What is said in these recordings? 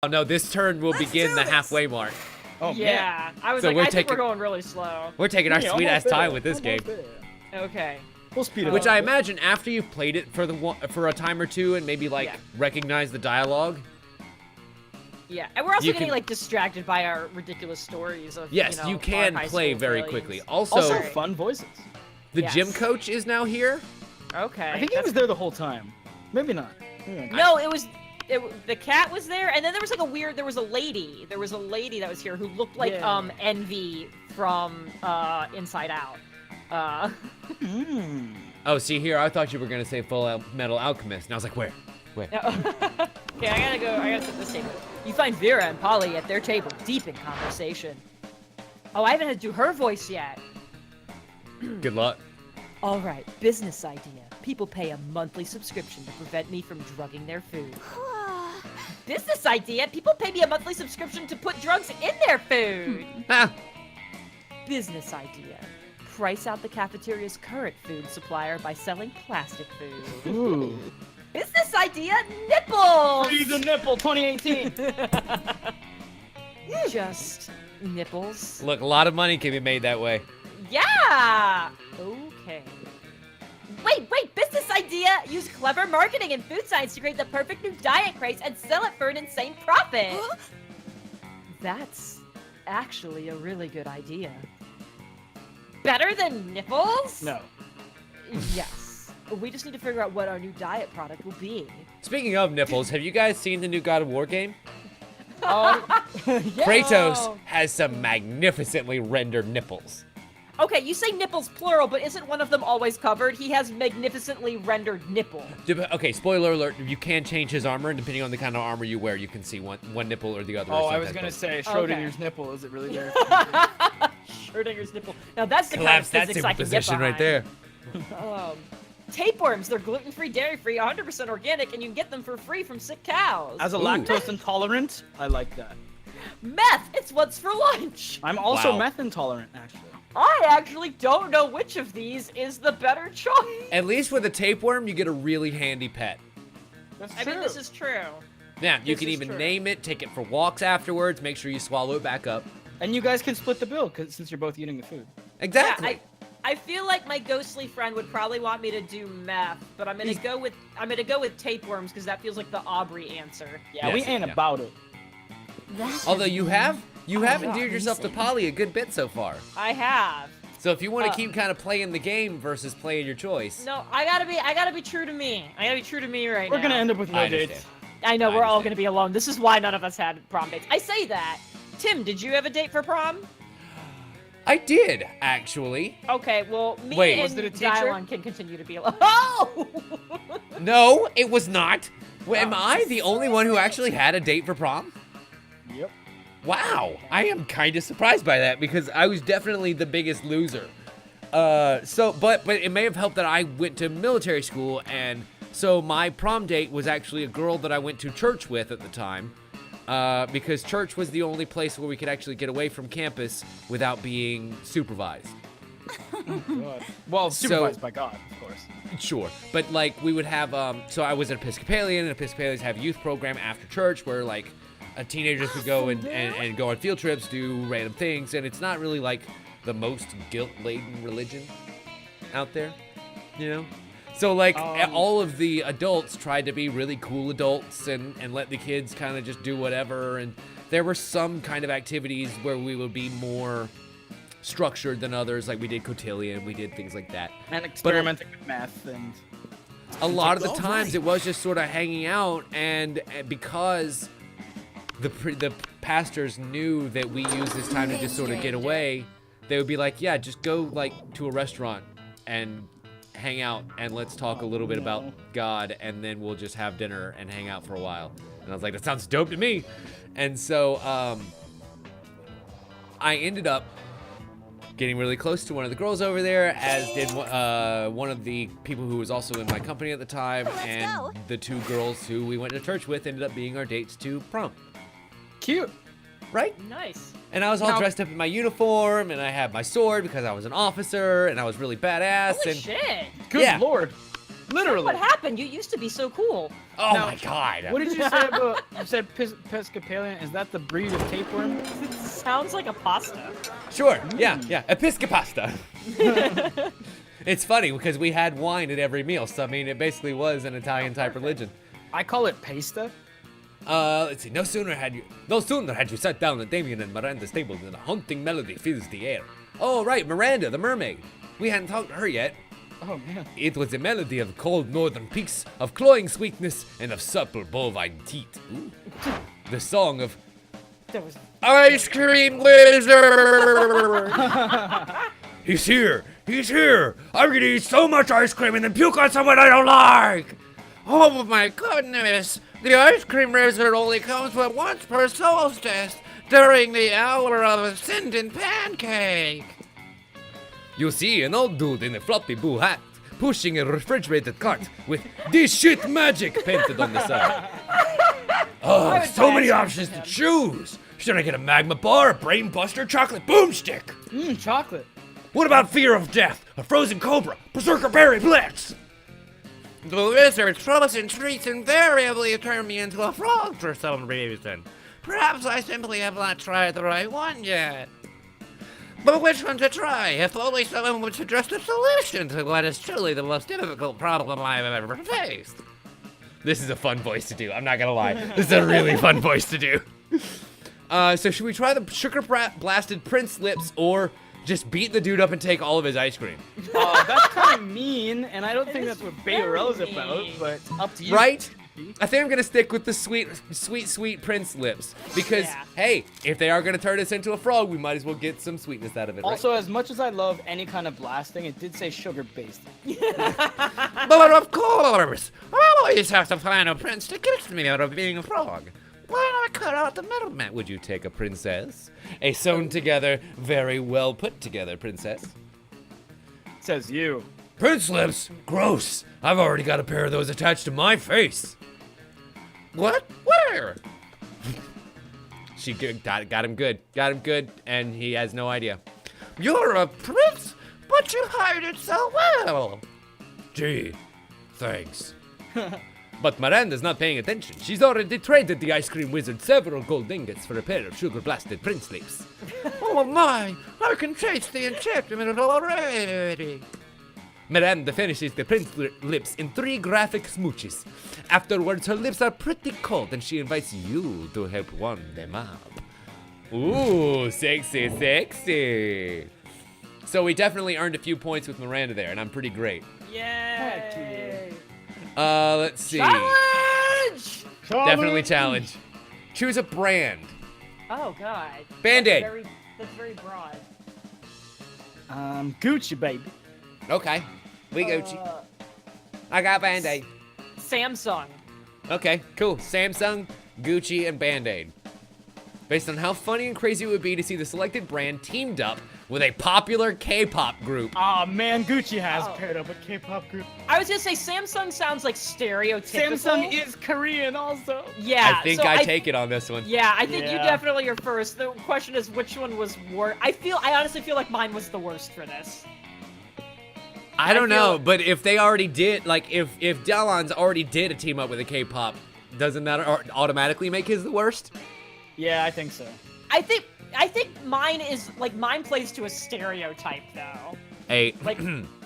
Oh no, this turn will begin the halfway mark. Oh, yeah. man. I was So like, we're I think we're taking- going really slow. We're taking our Yeah, sweet ass almost time there. with this game. Almost there. Okay. We'll speed it Which up. I imagine after you've played it for a time or two and maybe like Yeah. recognize the dialogue. Yeah, and we're also You getting can- like distracted by our ridiculous stories of Yes, you you can our high play school very failures. quickly. Also, Also, Alright. fun voices. the Yes. gym coach is now here. Okay. I think he was there the whole time. Maybe not. Yeah. No, the cat was there, and then there was like there was a lady that was here who looked like Yeah. Envy from Inside Out. Hmm. Oh, see here, I thought you were gonna say Full Metal Alchemist, and I was like, where? Okay, I gotta set this table. You find Vera and Polly at their table, deep in conversation. Oh, I haven't had to do her voice yet. Good luck. All right, business idea. People pay a monthly subscription to prevent me from drugging their food. Business idea. People pay me a monthly subscription to put drugs in their food. Ah, Business idea. Price out the cafeteria's current food supplier by selling plastic food. Ooh. Business idea. Nipples. Free the nipple 2018. Just nipples. look, a lot of money can be made that way. Yeah. Okay. Wait, business idea! Use clever marketing and food science to create the perfect new diet craze and sell it for an insane profit! That's actually a really good idea. Better than nipples? No. Yes. We just need to figure out what our new diet product will be. Speaking of nipples, have you guys seen the new God of War game? Yeah. Kratos has some magnificently rendered nipples. Okay, you say nipples plural, but isn't one of them always covered? He has magnificently rendered nipple. Okay, spoiler alert, you can change his armor, and depending on the kind of armor you wear, you can see one nipple or the other. Oh, or I was sometimes gonna both. say Schrodinger's nipple. Is it really there? Schrödinger's nipple. Now that's the Collapse kind that of physics I can get position right behind. there. Tapeworms, they're gluten-free, dairy-free, 100% organic, and you can get them for free from sick cows. As a Ooh. lactose intolerant, I like that. Meth, it's what's for lunch. I'm also Wow. meth intolerant, actually. I actually don't know which of these is the better choice. At least with a tapeworm, you get a really handy pet. That's I mean, this is true. Yeah, you This can is even true. name it, take it for walks afterwards, make sure you swallow it back up. And you guys can split the bill, since you're both eating the food. Exactly. Yeah, I feel like my ghostly friend would probably want me to do meth, but I'm gonna go with tapeworms because that feels like the Aubrey answer. Yeah, Yes, we ain't yeah. about it. Although you have yeah, endeared yourself to Polly a good bit so far. I have. So if you want to keep kind of playing the game versus playing your choice. No, I gotta be true to me. I gotta be true to me right We're now. gonna end up with no I dates. understand. I know, I we're all understand. gonna be alone. This is why none of us had prom dates. I say that. Tim, did you have a date for prom? I did, actually. Okay, well, me Wait, and was it a teacher? Dylon can continue to be alone. Oh! No, it was not. Am I the only one who actually had a date for prom? Yep. Wow, I am kind of surprised by that because I was definitely the biggest loser. But it may have helped that I went to military school, and so my prom date was actually a girl that I went to church with at the time, because church was the only place where we could actually get away from campus without being supervised. God. Well, supervised by God, of course. Sure, but like we would have, so I was an Episcopalian, and Episcopalians have a youth program after church where like teenagers could go and go on field trips, do random things, and it's not really like the most guilt-laden religion out there, you know? So like all of the adults tried to be really cool adults and let the kids kind of just do whatever, and there were some kind of activities where we would be more structured than others, like we did cotillion, we did things like that. And experimenting with math and... A lot of the all times right. it was just sort of hanging out, and because the pastors knew that we used this time to just sort of get away, they would be like, yeah, just go like to a restaurant and hang out and let's talk a little bit about God, and then we'll just have dinner and hang out for a while. And I was like, that sounds dope to me. And so I ended up getting really close to one of the girls over there, as did one of the people who was also in my company at the time, and the two girls who we went to church with ended up being our dates to prom. Cute. Right? Nice. And I was all Now- dressed up in my uniform, and I had my sword because I was an officer, and I was really badass. Holy and shit. Good Yeah. lord. Literally. What happened? You used to be so cool. Oh Now, my god. What did you say about? You said Episcopalian. Is that the breed of tapeworm? It sounds like a pasta. Sure. Yeah. Episcopasta. It's funny because we had wine at every meal, so I mean, it basically was an Italian type religion. I call it pasta. Let's see. No sooner had you sat down at Damien and Miranda's table than a haunting melody fills the air. Oh, right, Miranda, the mermaid. We hadn't talked to her yet. Oh man. It was a melody of cold northern peaks, of cloying sweetness, and of supple bovine teat. Ooh. The song of There was. Ice Cream Wizard! He's here! He's here! I'm gonna eat so much ice cream and then puke on someone I don't like! Oh my goodness! The ice cream wizard only comes but once per solstice, during the hour of ascendant pancake! You see an old dude in a floppy blue hat, pushing a refrigerated cart with "This shit magic" painted on the side. Oh, so many options to choose! Should I get a magma bar, a brain buster, chocolate boomstick? Chocolate. What about fear of death, a frozen cobra, berserker berry blitz? The wizard's frozen treats invariably turn me into a frog for some reason. Perhaps I simply have not tried the right one yet. But which one to try? If only someone would suggest a solution to what is truly the most difficult problem I've ever faced. This is a fun voice to do, I'm not gonna lie. This is a really fun voice to do. So should we try the sugar blasted prince lips or just beat the dude up and take all of his ice cream? That's kind of mean, and I don't think that's what Bayerell's about, but up to you. Right? I think I'm gonna stick with the sweet prince lips because hey, if they are gonna turn us into a frog, we might as well get some sweetness out of it. Also, right? as much as I love any kind of blasting, it did say sugar-based. But of course, I always have to find a prince to get me out of being a frog. Why not cut out the middleman? Would you take a princess? A sewn together, very well put together princess. Says you. Prince lips? Gross. I've already got a pair of those attached to my face. What? Where? She got him good. Got him good, and he has no idea. You're a prince, but you hide it so well. Gee, thanks. But Miranda's not paying attention. She's already traded the ice cream wizard several gold ingots for a pair of sugar-blasted prince lips. Oh my, I can taste the enchantment already. Miranda finishes the prince lips in 3 graphic smooches. Afterwards, her lips are pretty cold and she invites you to help warm them up. Ooh, sexy, sexy. So we definitely earned a few points with Miranda there, and I'm pretty great. Yay! Let's see. Challenge! Definitely challenge. Choose a brand. Oh God. Band-Aid. That's very broad. Gucci, baby. Okay. We Gucci. I got Band-Aid. Samsung. Okay, cool. Samsung, Gucci, and Band-Aid. Based on how funny and crazy it would be to see the selected brand teamed up with a popular K-pop group. Aw, man, Gucci has paired up with K-pop group. I was gonna say Samsung sounds like stereotypical. Samsung is Korean also. Yeah. I think so I take it on this one. Yeah, I think you Yeah. definitely are first. The question is which one was worse. I honestly feel like mine was the worst for this. I don't feel- know, but if they already did, like, if Dylon's already did a team up with a K-pop, doesn't that automatically make his the worst? Yeah, I think so. I think mine is like mine plays to a stereotype though. A Like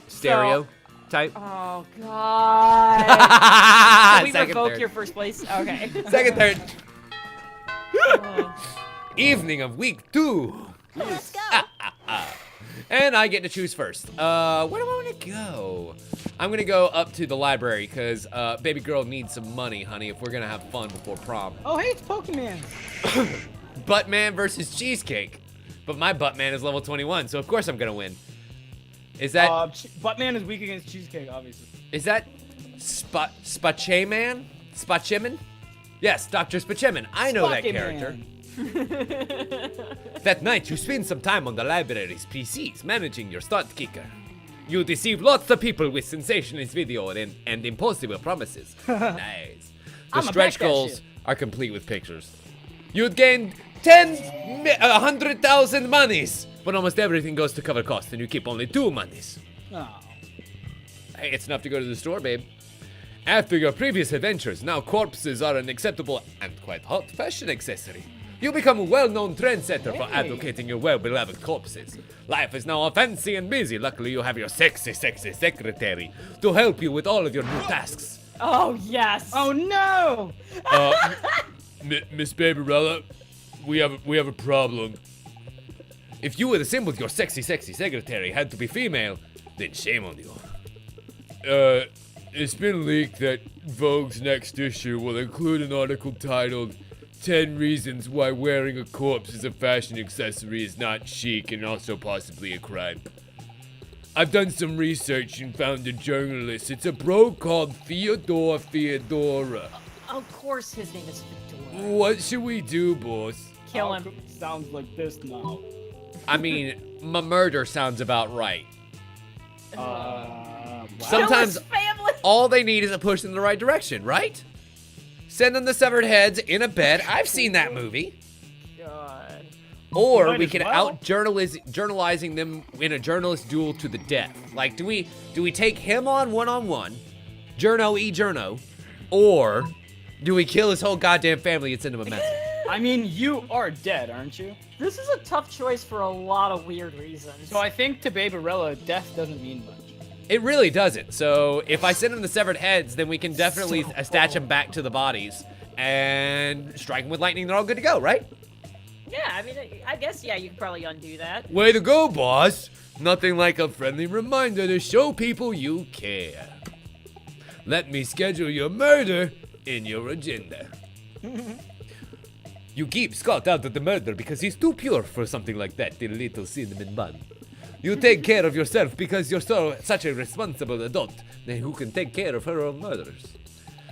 stereo type. Oh God. Can we Second, revoke third. your first place? Okay. Second, third. Oh. Evening of week 2. Let's go. And I get to choose first. Where do I want to go? I'm going to go up to the library because baby girl needs some money, honey, if we're going to have fun before prom. Oh, hey, it's Pokemon. Buttman versus Cheesecake. But my Buttman is level 21, so of course I'm going to win. Is that... Buttman is weak against Cheesecake, obviously. Is that Spacheman? Spacheman? Yes, Dr. Spacheman. I know that character. That night, you spend some time on the library's PCs managing your start kicker. You deceive lots of people with sensationalist video and impossible promises. Nice. The I'ma stretch back that goals shit. are complete with pictures. You'd gain 100,000 monies, but almost everything goes to cover costs and you keep only 2 monies. Oh. Hey, it's enough to go to the store, babe. After your previous adventures, now corpses are an acceptable and quite hot fashion accessory. You become a well-known trendsetter for advocating your well-beloved corpses. Life is now all fancy and busy. Luckily, you have your sexy secretary to help you with all of your new tasks. Oh, yes. Oh no! Miss Barbarella, we have a problem. If you would assemble your sexy secretary had to be female, then shame on you. It's been leaked that Vogue's next issue will include an article titled 10 Reasons Why Wearing a Corpse as a Fashion Accessory is Not Chic and Also Possibly a Crime. I've done some research and found a journalist. It's a bro called Theodora. Of course his name is Fedora. What should we do, boss? Kill him. Sounds like this now. I mean, my murder sounds about right. Wow. Sometimes Kill his family. all they need is a push in the right direction, right? Send them the severed heads in a bed. I've seen that movie. God. Or Might we as can well. out journalizing them in a journalist duel to the death. Like, do we take him on one-on-one, Journo, or do we kill his whole goddamn family and send him a message? I mean, you are dead, aren't you? This is a tough choice for a lot of weird reasons. So I think to Babarella, death doesn't mean much. It really doesn't. So if I send him the severed heads, then we can definitely attach them back to the bodies and strike them with lightning. They're all good to go, right? Yeah, I mean, I guess, yeah, you can probably undo that. Way to go, boss. Nothing like a friendly reminder to show people you care. Let me schedule your murder in your agenda. You keep Scott out of the murder because he's too pure for something like that, the little cinnamon bun. You take care of yourself because you're such a responsible adult who can take care of her own murders.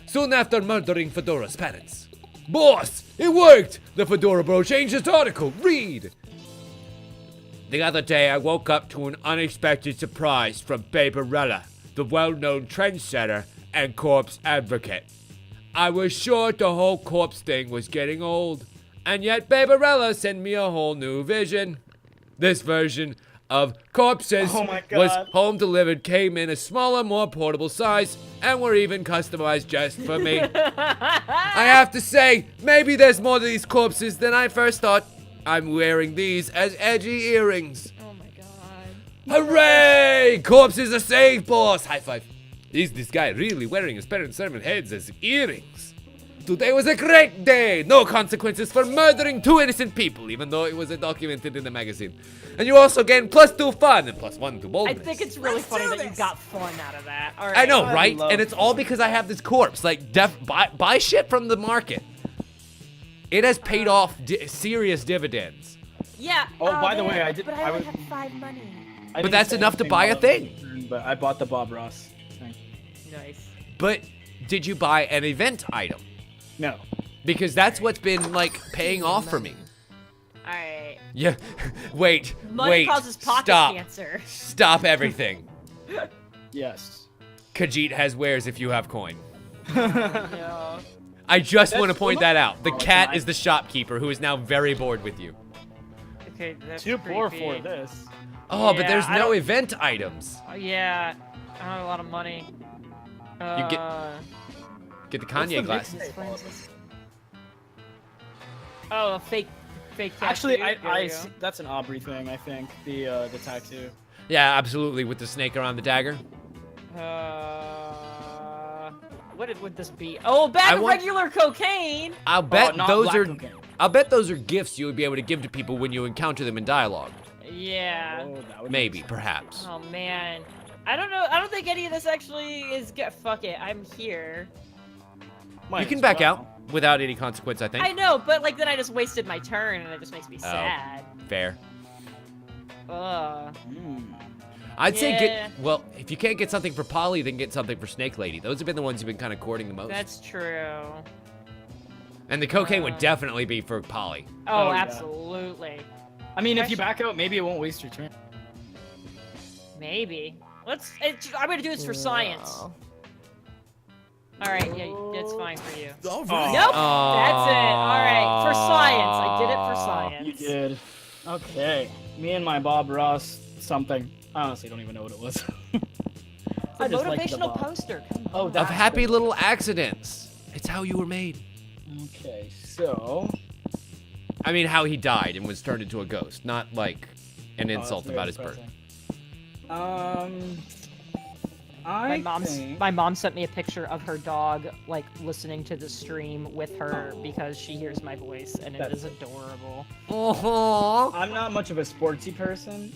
Soon after murdering Fedora's parents. Boss, it worked! The Fedora bro changed his article. Read! The other day I woke up to an unexpected surprise from Babarella, the well-known trendsetter and corpse advocate. I was sure the whole corpse thing was getting old, and yet Babarella sent me a whole new vision. This version of corpses Oh my was God. home delivered, came in a smaller, more portable size, and were even customized just for me. I have to say, maybe there's more to these corpses than I first thought. I'm wearing these as edgy earrings. Oh my god. Hooray! Corpses are saved, boss! High five. Is this guy really wearing his parents' sermon heads as earrings? Today was a great day! No consequences for murdering 2 innocent people, even though it was documented in the magazine. And you also gain +2 fun and +1 to I boldness. think it's really funny that you got fun out of that. All right. I know, I right? love And it's all because I have this corpse. Like, buy shit from the market. It has paid off serious dividends. Yeah. Oh, by the way, I did- But I I only would- have 5 money. I But didn't that's say enough to anything buy a about thing. it, But I bought the Bob Ross thing. Nice. But did you buy an event item? No. Because that's what's been, like, paying off for me. All right. Yeah. Wait. Money wait. causes pocket Stop. cancer. Stop everything. Yes. Khajiit has wares if you have coin. No. I just That's want to point cool. that out. The Oh, cat nice. is the shopkeeper who is now very bored with you. Okay, that's Too poor creepy. for this. Oh, but Yeah, there's I no don't- event items. Yeah. I don't have a lot of money. You get- Get the Kanye the glasses. mix? Oh, a fake tattoo. Actually, There we go. that's an Aubrey thing, I think. The tattoo. Yeah, absolutely, with the snake around the dagger. What would this be? Oh, a bag I of want- regular cocaine. I'll bet not those black are. cocaine. I'll bet those are gifts you would be able to give to people when you encounter them in dialogue. Yeah. Oh, that would Maybe, make sense. perhaps. Oh man. I don't know. I don't think any of this actually is. Fuck it. I'm here. Might You can as back well. out without any consequence, I think. I know, but like then I just wasted my turn, and it just makes me Oh. sad. Fair. Ugh. I'd say Yeah. get. Well, if you can't get something for Polly, then get something for Snake Lady. Those have been the ones you've been kind of courting the most. That's true. And the cocaine would definitely be for Polly. Oh, Oh, yeah. absolutely. I mean, if you Actually- back out, maybe it won't waste your turn. Maybe. I'm gonna do this for science. All right. Yeah, that's fine for you. All Oh. right. Nope. That's it. All right. For science. I did it for science. You did. Okay. Me and my Bob Ross something. I honestly don't even know what it was. The I just like the motivational bob. poster. Oh, Of that's happy the- little accidents. It's how you were made. Okay, so. I mean, how he died and was turned into a ghost, not like an Oh, insult that's about very his birth. depressing. I My mom sent me a picture of her dog, like, listening to the stream with her because she hears my voice, and it That's- is adorable. Oh. I'm not much of a sportsy person.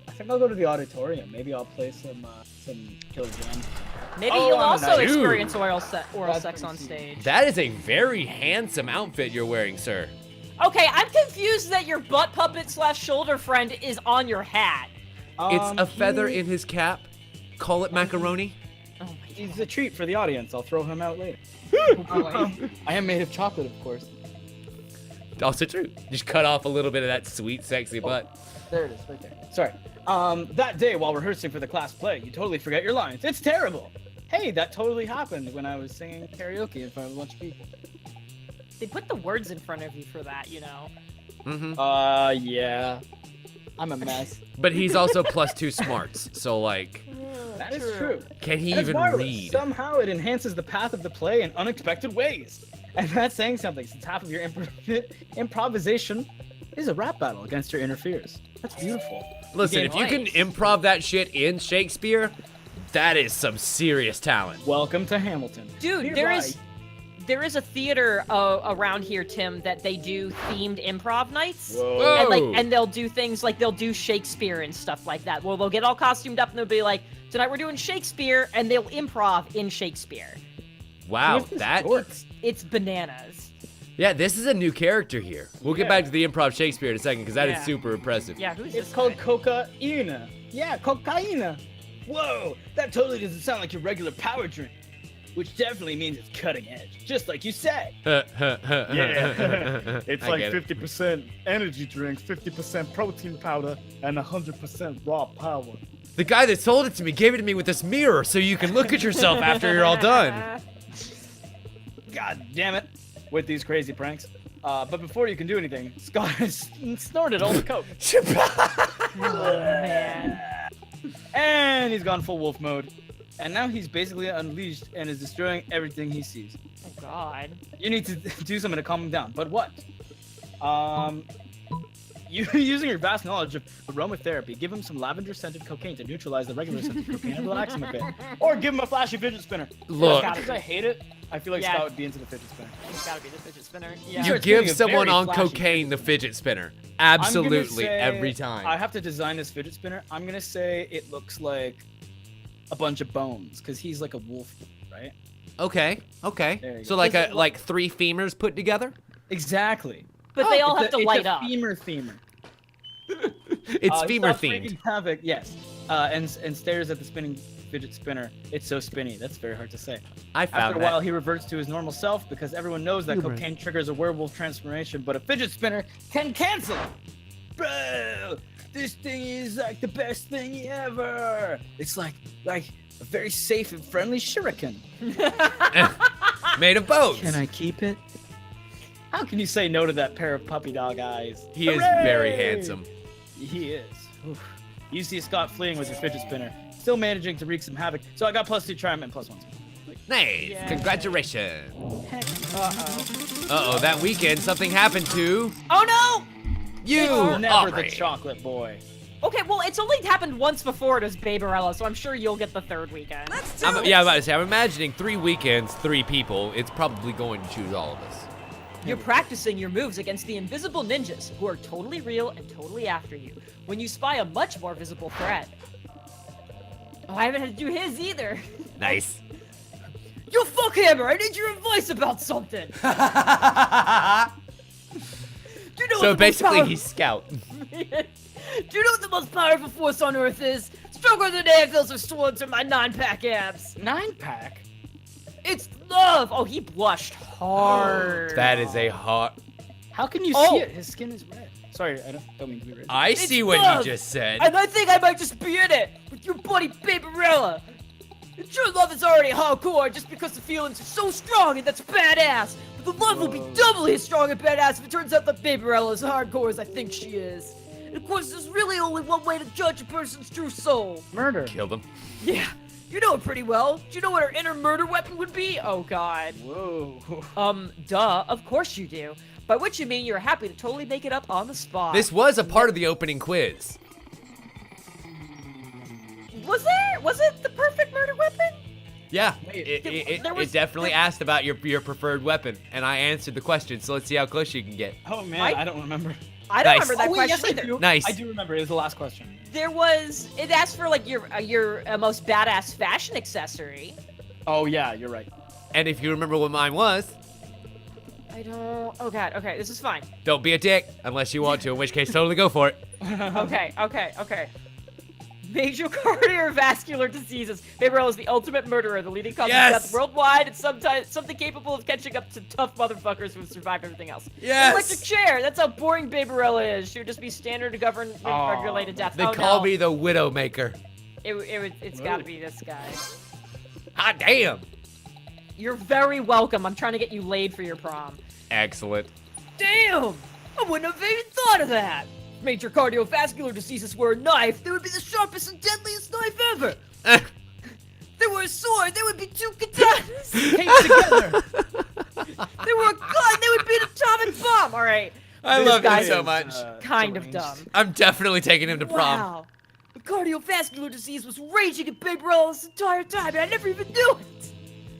I think I'll go to the auditorium. Maybe I'll play some Killer Jenn. Maybe Oh, you'll I'm also nice. experience oral That's sex on pretty stage. That is a very handsome outfit you're wearing, sir. Okay, I'm confused that your butt puppet / shoulder friend is on your hat. It's a feather he- in his cap. Call it macaroni. Oh my He's a treat for the audience. I'll throw him out later. I am made of chocolate, of course. Also true. Just cut off a little bit of that sweet, sexy butt. There it is, right there. Sorry. That day while rehearsing for the class play, you totally forget your lines. It's terrible. Hey, that totally happened when I was singing karaoke in front of a bunch of people. They put the words in front of you for that, you know. Mm-hmm. Yeah. I'm a mess. But he's also +2 smarts, so like, That is true. can he And it's even marvelous. read? Somehow it enhances the path of the play in unexpected ways. And that's saying something, since half of your improvisation is a rap battle against your inner fears. That's beautiful. Listen, if you can improv that shit in Shakespeare, that is some serious talent. Welcome to Hamilton. Dude, Hereby. there is a theater around here, Tim, that they do themed improv nights. Whoa. And they'll do things like they'll do Shakespeare and stuff like that. Well, they'll get all costumed up and they'll be like, tonight we're doing Shakespeare, and they'll improv in Shakespeare. Wow, This is that. dorks. It's bananas. Yeah, this is a new character here. We'll get Yeah. back to the improv Shakespeare in a second because that is Yeah. super impressive. Yeah, who's It's this called guy? cocaine. Yeah, cocaine. Whoa, that totally doesn't sound like your regular power drink. Which definitely means it's cutting edge, just like you said. Yeah, It's I like get it. 50% energy drink, 50% protein powder, and 100% raw power. The guy that sold it to me gave it to me with this mirror so you can look at yourself after you're all done. God damn it, with these crazy pranks. But before you can do anything, Scott has snorted all the coke. Oh, man. And he's gone full wolf mode. And now he's basically unleashed and is destroying everything he sees. Oh, God. You need to do something to calm him down. But what? You using your vast knowledge of aromatherapy, give him some lavender-scented cocaine to neutralize the regular scented cocaine and relax him a bit. Or give him a flashy fidget spinner. Look. Because I hate it, I feel like Yeah. Scott would be into the fidget spinner. It's gotta be the fidget spinner. Yeah. You Starts give getting a someone very on flashy cocaine the fidget spinner. I'm gonna Absolutely, say- every time. I have to design this fidget spinner. I'm gonna say it looks like a bunch of bones, because he's like a wolf, right? Okay, There okay. you So go. like This a is like 3 femurs put together? Exactly. But they all It's have to it's light a up. femur themer. It's He femur stops themed. wreaking havoc, yes. And stares at the spinning fidget spinner. It's so spinny. That's very hard to say. I After found a while, that. he reverts to his normal self because everyone knows that cocaine triggers a werewolf transformation, but a fidget spinner can cancel it. Bro, this thing is like the best thing ever. It's like a very safe and friendly shuriken. Made of bones. Can I keep it? How can you say no to that pair of puppy dog eyes? He is Hooray! very handsome. He is. Oof. You see Scott fleeing with your fidget spinner, still managing to wreak some havoc. So I got +2 charm and +1. Nice. Yeah. Congratulations. Uh-oh. Uh-oh, that weekend something happened to Oh, no! you, Never the Aubrey. chocolate boy. Okay, well, it's only happened once before as Baberella, so I'm sure you'll get the third weekend. I'm about to say, I'm imagining 3 weekends, 3 people. It's probably going to choose all of us. You're practicing your moves against the invisible ninjas, who are totally real and totally after you, when you spy a much more visible threat. Oh, I haven't had to do his either. Nice. Yo, fuckhammer, I need your advice about something. Do you know So what the most basically, power- he's Scout. Do you know what the most powerful force on Earth is? Stronger than anvils of swords or my 9-pack abs. 9-pack? It's love. Oh, he blushed hard. That is a hot. How can you Oh. see it? His skin is red. Sorry, I don't mean to be rude. I It's see what love. you just said. And I think I might just be in it with your buddy Baberella. True love is already hardcore just because the feelings are so strong and that's badass. But the love will be doubly as strong and badass if it turns out that Baberella is hardcore as I think she is. And of course, there's really only one way to judge a person's true soul. Murder. Killed him. Yeah, You know it pretty well. Do you know what our inner murder weapon would be? Oh, God. Whoa. Duh. Of course you do. By which you mean you're happy to totally make it up on the spot. This was a part of the opening quiz. Was it the perfect murder weapon? Yeah, there was- it definitely asked about your preferred weapon, and I answered the question, so let's see how close you can get. Oh man, I- I don't remember. I don't Nice. remember that Oh, wait, question yes, I either. do. Nice. I do remember. It was the last question. It asked for like your most badass fashion accessory. Oh yeah, you're right. And if you remember what mine was, I don't. Oh God. Okay, this is fine. don't be a dick unless you want to, in which case totally go for it. Okay. Major cardiovascular diseases. Babarella is the ultimate murderer, the leading cause Yes! of death worldwide. It's something capable of catching up to tough motherfuckers who have survived everything else. Yes! Electric chair. That's how boring Babarella is. She would just be standard to govern Aw. regulated death. They oh, call no. me the Widowmaker. It's got to be this guy. Hot damn! You're very welcome. I'm trying to get you laid for your prom. Excellent. Damn! I wouldn't have even thought of that! Major cardiovascular diseases were a knife, they would be the sharpest and deadliest knife ever! They were a sword, they would be two katanas! Came together. They were a gun, they would be an atomic bomb! Alright, I This love guy him so is, much. kind of deranged. dumb. I'm definitely taking him to prom. Wow! The cardiovascular disease was raging in Babarella this entire time, and I never even knew it!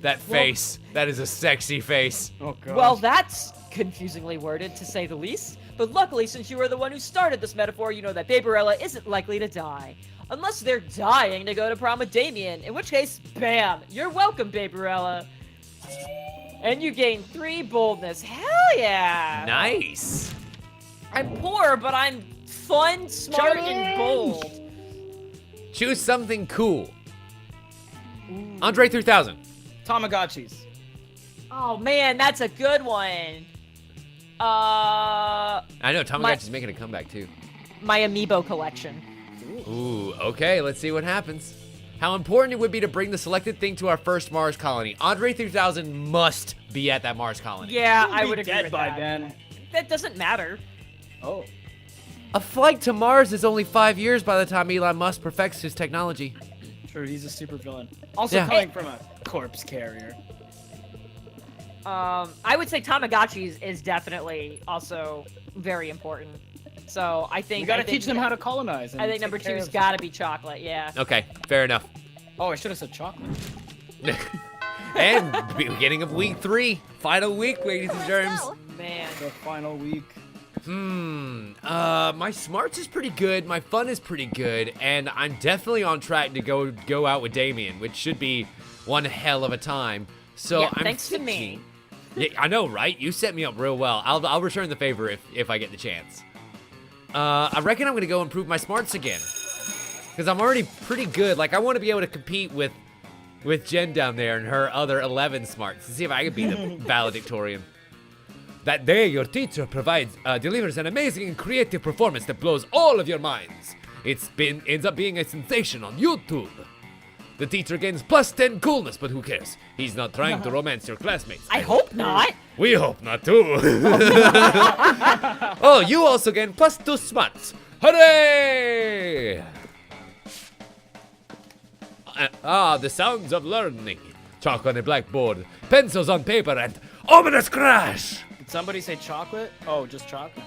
That face. That is a sexy face. Oh god. Well, that's confusingly worded, to say the least. But luckily, since you were the one who started this metaphor, you know that Babarella isn't likely to die. Unless they're dying to go to prom with Damien, in which case, bam! You're welcome, Babarella. And you gain 3 boldness. Hell yeah! Nice. I'm poor, but I'm fun, smart, and bold. Choose something cool. Andre 3000. Tamagotchis. Oh man, that's a good one. I know, My- Tamagotchi's making a comeback too. My amiibo collection. Ooh, okay, let's see what happens. How important it would be to bring the selected thing to our first Mars colony. Andre 3000 must be at that Mars colony. Yeah, You'll I be would agree dead with by that. then. That doesn't matter. Oh. A flight to Mars is only 5 years by the time Elon Musk perfects his technology. Sure, he's a super villain. Also Yeah. coming from a corpse carrier. I would say Tamagotchis is definitely also very important. So I think We gotta I think- teach them how to colonize. And I think take number care 2's of- got to be chocolate. Yeah. Okay, fair enough. Oh, I should have said chocolate. And beginning of week 3, final week, ladies and germs. Man. The final week. My smarts is pretty good, my fun is pretty good, and I'm definitely on track to go out with Damien, which should be one hell of a time. So Yeah, I'm thanks to me. thinking- Yeah, I know, right? You set me up real well. I'll return the favor if I get the chance. I reckon I'm gonna go improve my smarts again, because I'm already pretty good. Like I want to be able to compete with Jenn down there and her other 11 smarts to see if I can be the valedictorian. That day, your teacher delivers an amazing and creative performance that blows all of your minds. Ends up being a sensation on YouTube. The teacher gains +10 coolness, but who cares? He's not trying to romance your classmates. I hope not. We hope not too. Oh, you also gain +2 smarts. Hooray! The sounds of learning. Chalk on a blackboard, pencils on paper, and ominous crash! Did somebody say chocolate? Oh, just chocolate.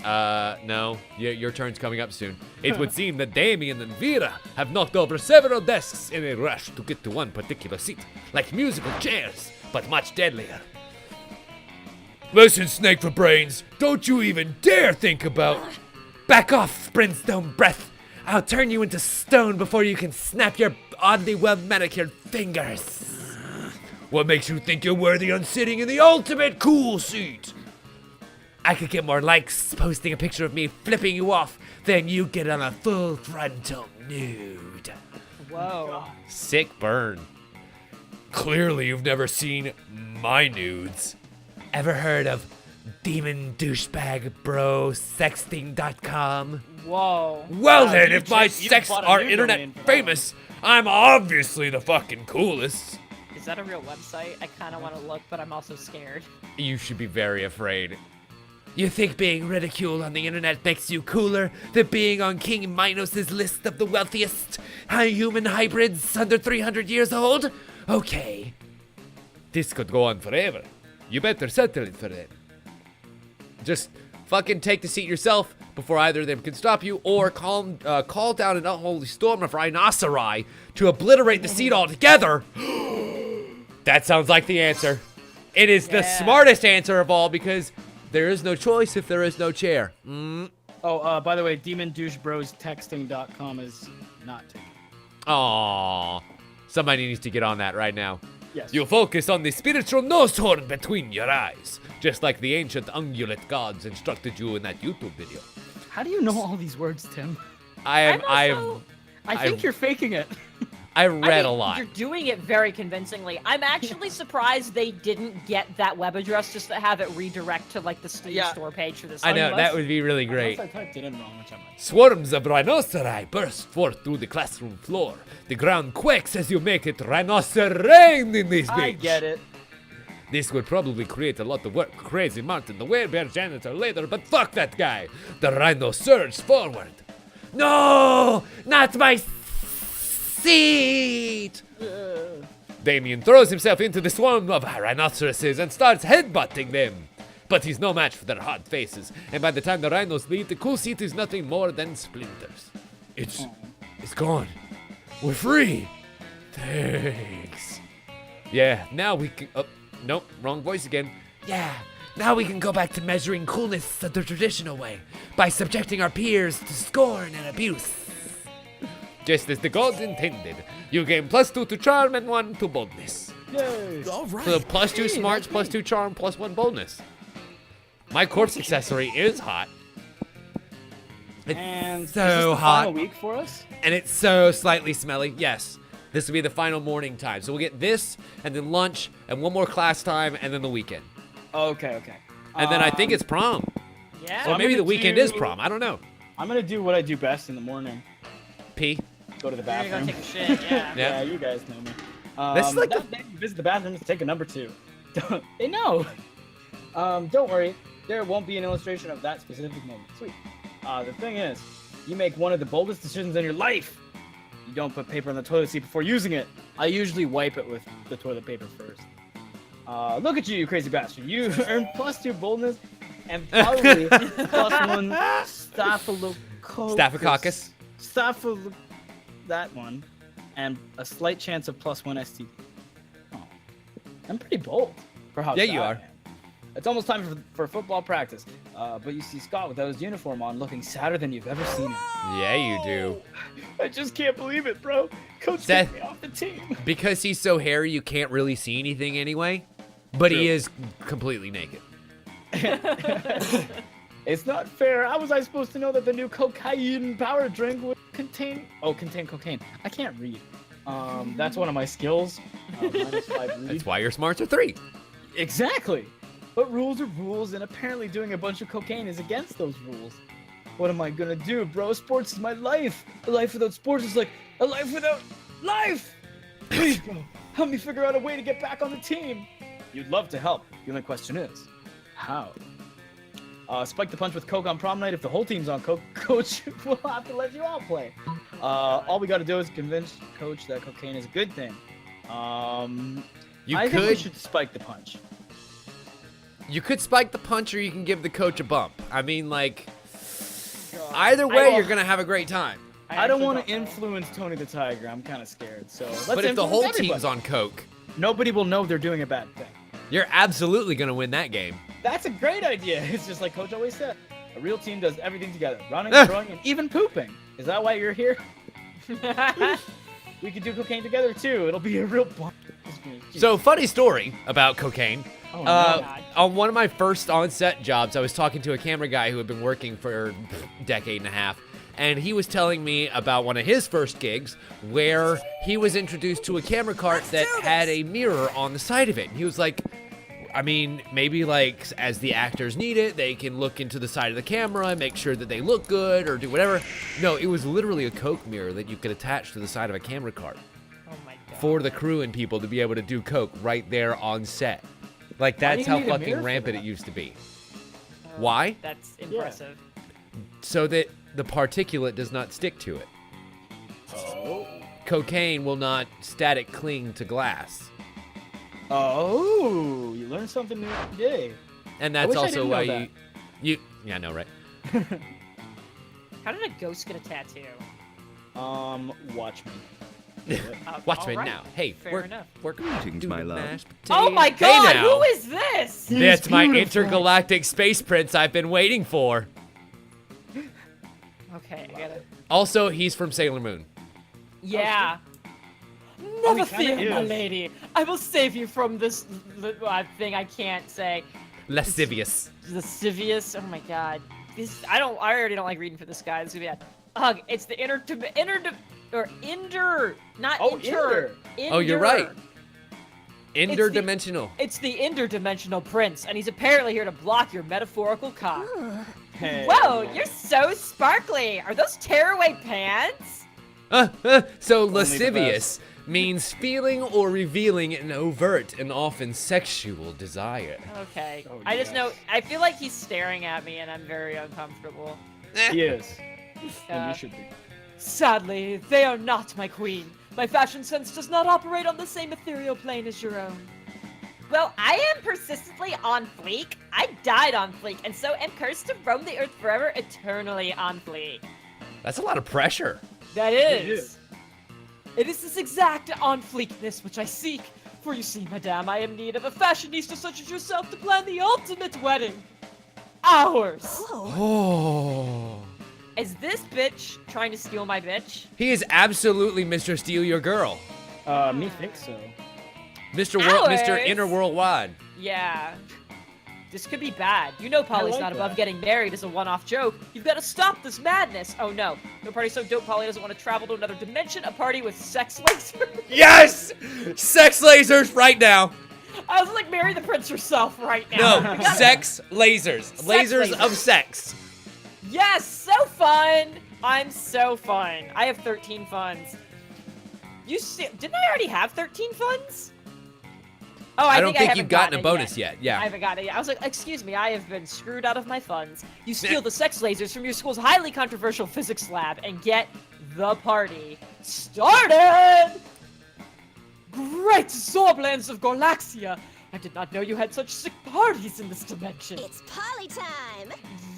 No. Your turn's coming up soon. It would seem that Damien and Vera have knocked over several desks in a rush to get to one particular seat, like musical chairs, but much deadlier. Listen, Snake for Brains, don't you even dare think about... Back off, brimstone breath! I'll turn you into stone before you can snap your oddly well-manicured fingers. What makes you think you're worthy on sitting in the ultimate cool seat? I could get more likes posting a picture of me flipping you off than you get on a full frontal nude. Whoa. Sick burn. Clearly you've never seen my nudes. Ever heard of demon douchebag bro sexting.com? Whoa. Well Wow, then, you if my just- you sex bought a are new internet domain for that famous, I'm obviously the fucking coolest. Is that a real website? I kind of want to look, but I'm also scared. You should be very afraid. You think being ridiculed on the internet makes you cooler than being on King Minos' list of the wealthiest human hybrids under 300 years old? Okay. This could go on forever. You better settle it for them. Just fucking take the seat yourself before either of them can stop you, or call down an unholy storm of rhinoceri to obliterate the seat altogether. That sounds like the answer. It is the smartest answer of all, because there is no choice if there is no chair. Oh, by the way, demondouchebrostexting.com is not taken. Aww. Somebody needs to get on that right now. Yes. You focus on the spiritual nose horn between your eyes, just like the ancient ungulate gods instructed you in that YouTube video. How do you know all these words, Tim? I think you're faking it. I read a lot. You're doing it very convincingly. I'm actually surprised they didn't get that web address just to have it redirect to like the Steam store page for this. I know, that would be really great. Unless I typed it in wrong, which I might. Swarms of rhinoceri burst forth through the classroom floor. The ground quakes as you make it rhinocerain in this bitch. I get it. This would probably create a lot of work. Crazy Martin, the werebear janitor later, but fuck that guy. The rhino surged forward. No, not my seat! Damien throws himself into the swarm of rhinoceroses and starts headbutting them. But he's no match for their hot faces, and by the time the rhinos leave, the cool seat is nothing more than splinters. It's gone. We're free. Thanks. Yeah, now we can... Oh, nope, wrong voice again. Yeah, now we can go back to measuring coolness the traditional way, by subjecting our peers to scorn and abuse. Just as the gods intended. You gain +2 to charm and 1 to boldness. Yay. All right. So +2 smarts, +2 charm, +1 boldness. My corpse accessory is hot. It's And so is this the hot. final week for us? And it's so slightly smelly. Yes. This will be the final morning time. So we'll get this, and then lunch, and one more class time, and then the weekend. Okay. And then I think it's prom. Yeah. Or I'm maybe gonna the weekend do- is prom. I don't know. I'm gonna do what I do best in the morning. P. Go to the You're gonna bathroom. take a shit, yeah. Yeah. Yeah, you guys know me. This is like that day you visit the bathroom to take a number 2. They know. Don't worry. There won't be an illustration of that specific moment. Sweet. The thing is, you make one of the boldest decisions in your life. You don't put paper on the toilet seat before using it. I usually wipe it with the toilet paper first. Look at you, you crazy bastard. You earned +2 boldness and probably +1 Staphylococcus. That one. And a slight chance of +1 STD. Oh. I'm pretty bold for how Yeah, sad you I are. am. It's almost time for football practice. But you see Scott without his uniform on looking sadder than you've ever seen him. Yeah, you do. I just can't believe it, bro. Coach Seth- took me off the team. Because he's so hairy, you can't really see anything anyway. But he True. is completely naked. It's not fair. How was I supposed to know that the new cocaine power drink would contain cocaine? I can't read. That's one of my skills. -5 read. That's why your smarts are 3. Exactly. But rules are rules, and apparently doing a bunch of cocaine is against those rules. What am I gonna do, bro? Sports is my life. A life without sports is like a life without life. Please, bro, help me figure out a way to get back on the team. You'd love to help. The only question is, how? Spike the punch with Coke on prom night. If the whole team's on Coke, Coach will have to let you all play. All we gotta do is convince Coach that cocaine is a good thing. You I think we could should spike the punch. spike the punch, or you can give the coach a bump. I mean, like, either way, you're gonna have a great time. I don't want to influence Tony the Tiger. I'm kind of scared. So let's But if the influence whole everybody. team's on coke, Nobody will know they're doing a bad thing. you're absolutely gonna win that game. That's a great idea. It's just like Coach always said. A real team does everything together. Running, throwing, and even pooping. Is that why you're here? We could do cocaine together too. It'll be a real bump. So, funny story about cocaine. Oh, no. On one of my first on-set jobs, I was talking to a camera guy who had been working for a decade and a half, and he was telling me about one of his first gigs where he was introduced to a camera cart that had a mirror on the side of it. And he was like, I mean, maybe like as the actors need it, they can look into the side of the camera and make sure that they look good or do whatever. No, it was literally a Coke mirror that you could attach to the side of a camera cart Oh my god. for the crew and people to be able to do Coke right there on set. Like, Why do that's you how need a fucking mirror for rampant that? it used to be. Why? That's impressive. So that the particulate does not stick to it. Oh. Cocaine will not static cling to glass. Oh, you learn something new every day. And I that's wish I also didn't why know you yeah, I know, right? How did a ghost get a tattoo? Watch me. Watch me alright. now. Hey, Fair enough. work. Greetings, my love. Oh my Hey god, now. who is this? That's my beautiful. intergalactic space prince I've been waiting for. Okay, I gotta. Also, he's from Sailor Moon. Yeah. Oh, Never he kinda fear, my is. lady. I will save you from this thing I can't say. Lascivious. Lascivious. Oh my god. This I already don't like reading for this guy. This is gonna be bad. Ugh, it's the not Oh, inter. Oh, you're right. the- Interdimensional. It's the interdimensional prince, and he's apparently here to block your metaphorical cock. Hey. Whoa, you're so sparkly. Are those tearaway pants? So the lascivious means feeling or revealing an overt and often sexual desire. Okay. Oh, I just yes. know. I feel like he's staring at me, and I'm very uncomfortable. He is. And Uh, you should be. Sadly, they are not my queen. My fashion sense does not operate on the same ethereal plane as your own. Well, I am persistently on fleek. I died on fleek, and so am cursed to roam the earth forever, eternally on fleek. That's a lot of pressure. That It is. is. It is this exact on fleekness which I seek. For you see, madame, I am in need of a fashionista such as yourself to plan the ultimate wedding. Ours. Oh. Is this bitch trying to steal my bitch? He is absolutely Mr. Steal Your Girl. Me think so. Mr. Ours. Inner Worldwide. Yeah. This could be bad. You know Polly's like not above that. getting married as a one-off joke. You've got to stop this madness. Oh no. No party so dope Polly doesn't want to travel to another dimension. A party with sex lasers. Yes! Sex lasers right now. I was like, marry the prince yourself right now. No, We gotta- sex lasers. Lasers lasers. of sex. Yes, so fun. I'm so fun. I have 13 funds. You see, didn't I already have 13 funds? Oh, I don't think haven't you've gotten a it bonus yet. Yeah. I haven't gotten it yet. I was like, excuse me, I have been screwed out of my funds. You steal the sex lasers from your school's highly controversial physics lab and get the party started! Great Zorblans of Galaxia! I did not know you had such sick parties in this dimension. It's party time!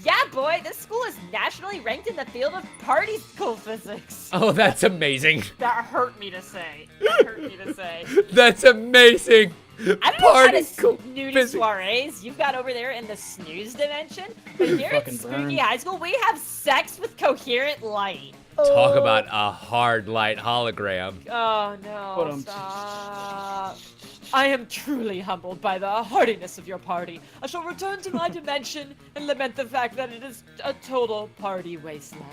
Yeah, boy, this school is nationally ranked in the field of particle physics. Oh, that's amazing. That hurt me to say. That hurt me to say. That's amazing. I don't know what kind Particle of snooty physics. soirees you've got over there in the snooze dimension, but here at Fucking Spooky burn. High School, we have sex with coherent light. Talk about a hard light hologram. Oh no, But, stop. I am truly humbled by the heartiness of your party. I shall return to my dimension and lament the fact that it is a total party wasteland.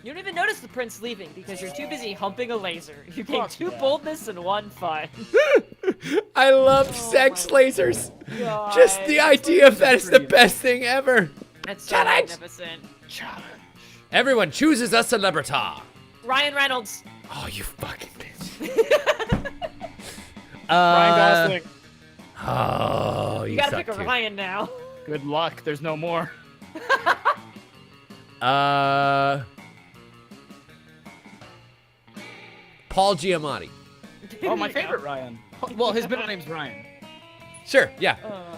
You don't even notice the prince leaving because you're too busy humping a laser. You gain Fuck 2 yeah. boldness and 1 fun. I love sex my lasers. God. Just the idea of that is the best thing ever. That's so Challenge. magnificent. Challenge. Everyone chooses a celebrity. Ryan Reynolds. Oh, you fucking bitch. Ryan Gosling. Oh, You you gotta suck pick a too. Ryan now. Good luck. There's no more. Paul Giamatti. Oh, my favorite Ryan. Well, his middle name's Ryan. Sure, yeah. Uh,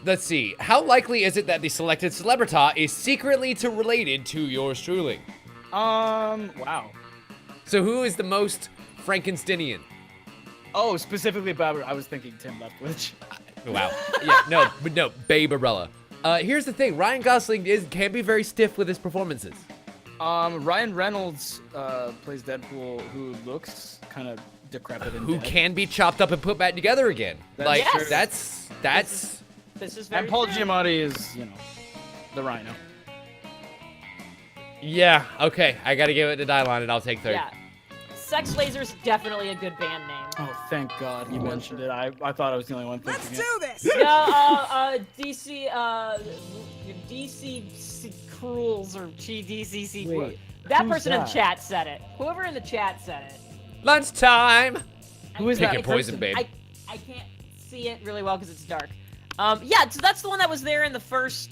Let's see. How likely is it that the selected celebrity is secretly related to yours truly? Wow. So who is the most Frankensteinian? Oh, specifically Barbara. I was thinking Tim Leftwich. Wow. Yeah, no, Babarella. Here's the thing. Ryan Gosling can be very stiff with his performances. Ryan Reynolds plays Deadpool, who looks kind of decrepit and Who dead. can be chopped up and put back together again. That's Like, true. that's... this is very And Paul true. Giamatti is, the Rhino. Yeah, okay. I gotta give it to Dylon and I'll take third. Yeah. Sex Laser's definitely a good band name. Oh, thank God you mentioned it. I thought I was the only one thinking it. Yeah, DC Cruels or GDCC. Wait, that who's person in that? chat said it. Whoever in the chat said it. Lunchtime! Who is Pick that your poison, person? babe. I can't see it really well because it's dark. Yeah, so that's the one that was there in the first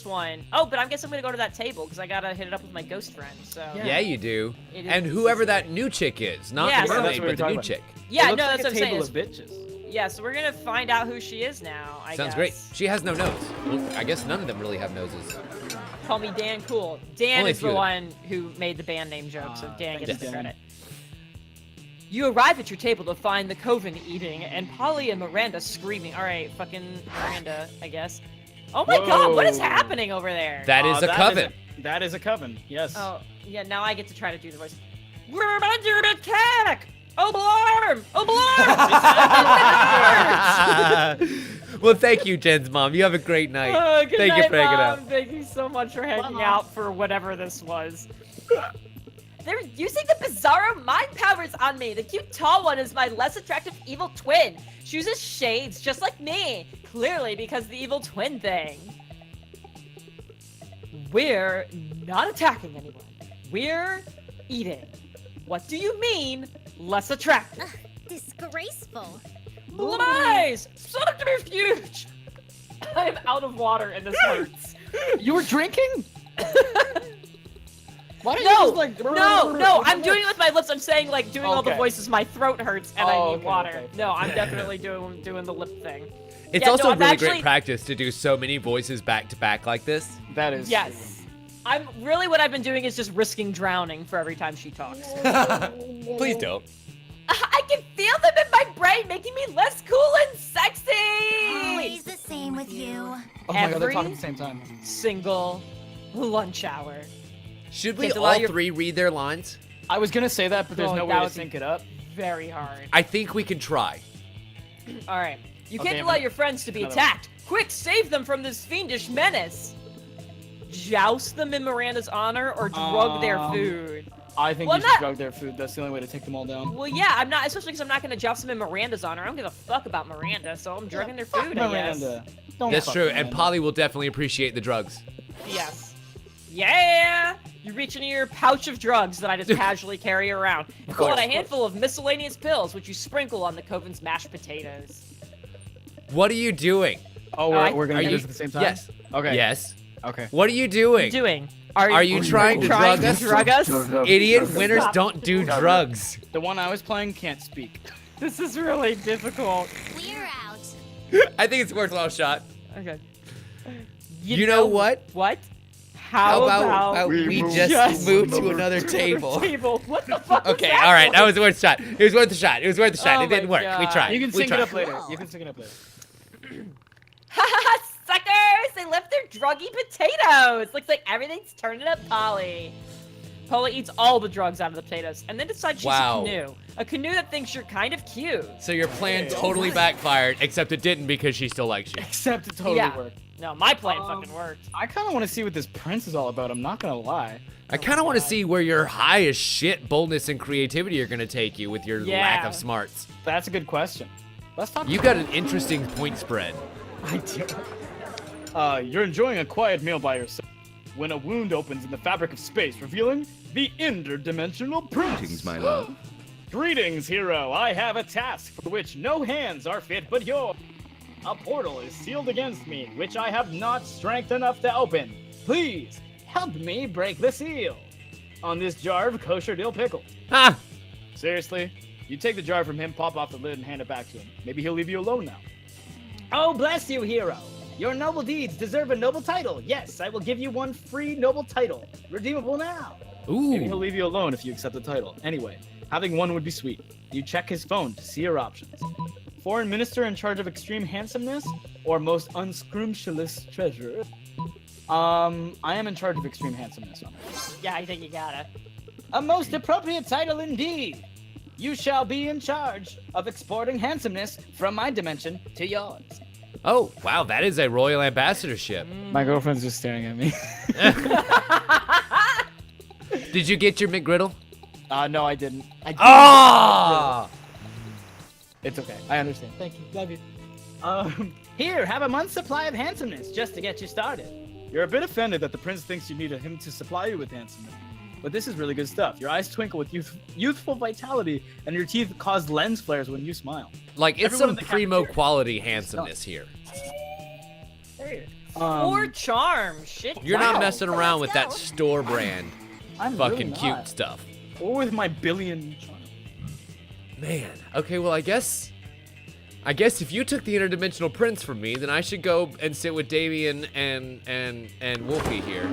one. Oh, but I guess I'm gonna go to that table because I gotta hit it up with my ghost friend. So Yeah, you do. It is- And whoever that new chick is, not Yeah, the so- mermaid, That's what but we're the new talking chick. yeah, It no, looks that's like what I'm a saying. table of bitches. Yeah, so we're gonna find out who she is now. I Sounds guess. great. She has no nose. Well, I guess none of them really have noses. Call me Dan Cool. Dan Only a is few the of one who made the band name joke, so Dan thank gets you, the Dan. credit. You arrive at your table to find the coven eating, and Polly and Miranda screaming. All right, fucking Miranda, I guess. Oh my God, what is Whoa. happening over there? That is a coven. That is a coven. Yes. Oh, yeah, now I get to try to do the voice. We're under attack! Alarm! Alarm! Well, thank you, Jen's mom. You have a great night. Good Thank you night, for hanging Mom. out. Thank you so much for hanging Mom. out for whatever this was. They're using the Bizarro mind powers on me. The cute tall one is my less attractive evil twin. She uses shades just like me. Clearly because the evil twin thing. We're not attacking anyone. We're eating. What do you mean, less attractive? Disgraceful. Lies! Subterfuge! I'm out of water and this hurts. You were drinking? Why don't you No, just like no, I'm doing it with my lips. I'm saying like doing all the Okay. voices. My throat hurts and I Oh, need okay, water. okay. No, I'm definitely doing the lip thing. It's Yeah, no, also I've really actually- great practice to do so many voices back to back like this. That is. Yes. I'm really what I've been doing is just risking drowning for every time she talks. Please don't. I can feel them in my brain, making me less cool and sexy. Always the same with you. Oh my God, they're Every- talking at the same time. Single lunch hour. Should we Can't allow all your- three read their lines? I was gonna say that, but there's Oh, no that way to would be- sync it up. Very hard. I think we can try. All right. You Okay, can't I'm allow gonna- your friends to be another attacked. Quick, save them from this fiendish menace. Joust them in Miranda's honor or drug their food. I think Well, you should not- drug their food. That's the only way to take them all down. Well, yeah, I'm not, especially because I'm not going to joust them in Miranda's honor. I don't give a fuck about Miranda, so I'm drugging their food, I guess. Miranda. Don't That's fuck true, and Miranda. Polly will definitely appreciate the drugs. Yes. Yeah! You reach into your pouch of drugs that I just casually carry around. Pull out a handful of miscellaneous pills, which you sprinkle on the coven's mashed potatoes. What are you doing? Oh, I- we're gonna Are do you- this at the same time? Yes. Okay. Yes. Okay. What are you doing? Doing? Are you trying to drug us? drug us? Idiot winners don't do drugs. The one I was playing can't speak. This is really difficult. We're out. I think it's worthwhile shot. Okay. You know what? What? How about we we move just to move to another another table? Table. What the fuck? Okay, all right, that was worth a shot. It was worth a shot. It was worth a shot. Oh It didn't my work. We God. tried. You can we sync it tried. up later. You can sync it up later. Haha, suckers! They left their druggy potatoes. Looks like everything's turning up Polly. Polly eats all the drugs out of the potatoes and then decides she's Wow. a canoe. A canoe that thinks you're kind of cute. So your plan totally backfired, except it didn't because she still likes you. Except it totally Yeah. worked. No, my plan fucking worked. I kind of want to see what this prince is all about. I'm not gonna lie. I kind of want to see where your high as shit boldness and creativity are going to take you with your lack Yeah. of smarts. That's a good question. Let's talk. You got an interesting point spread. I do. You're enjoying a quiet meal by yourself when a wound opens in the fabric of space, revealing the interdimensional prince. Greetings, my love. Greetings, hero. I have a task for which no hands are fit but yours. A portal is sealed against me, which I have not strength enough to open. Please help me break the seal. On this jar of kosher dill pickle. Ah, Seriously? You take the jar from him, pop off the lid, and hand it back to him. Maybe he'll leave you alone now. Oh, bless you, hero. Your noble deeds deserve a noble title. Yes, I will give you one free noble title. Redeemable now. Maybe he'll ooh. leave you alone if you accept the title. Anyway, having one would be sweet. You check his phone to see your options. Foreign minister in charge of extreme handsomeness or most unscrumptious treasurer? I am in charge of extreme handsomeness. Yeah, I think you gotta. A most appropriate title indeed. You shall be in charge of exporting handsomeness from my dimension to yours. Oh, wow, that is a royal ambassadorship. My girlfriend's just staring at me. Did you get your McGriddle? No, I didn't. I didn't. Ah! It's okay. I understand. Thank you. Love you. Here, have a month's supply of handsomeness just to get you started. You're a bit offended that the prince thinks you need him to supply you with handsomeness. But this is really good stuff. Your eyes twinkle with youthful vitality, and your teeth cause lens flares when you smile. Like, it's Everyone in some the primo cafeteria. quality handsomeness here. say it. Or charm. Shit. You're wow. not messing around with that go. store brand I'm fucking really cute not. stuff. Or with my billion charm. Man. Okay, well, I guess if you took the interdimensional prince from me, then I should go and sit with Damien and Wolfie here,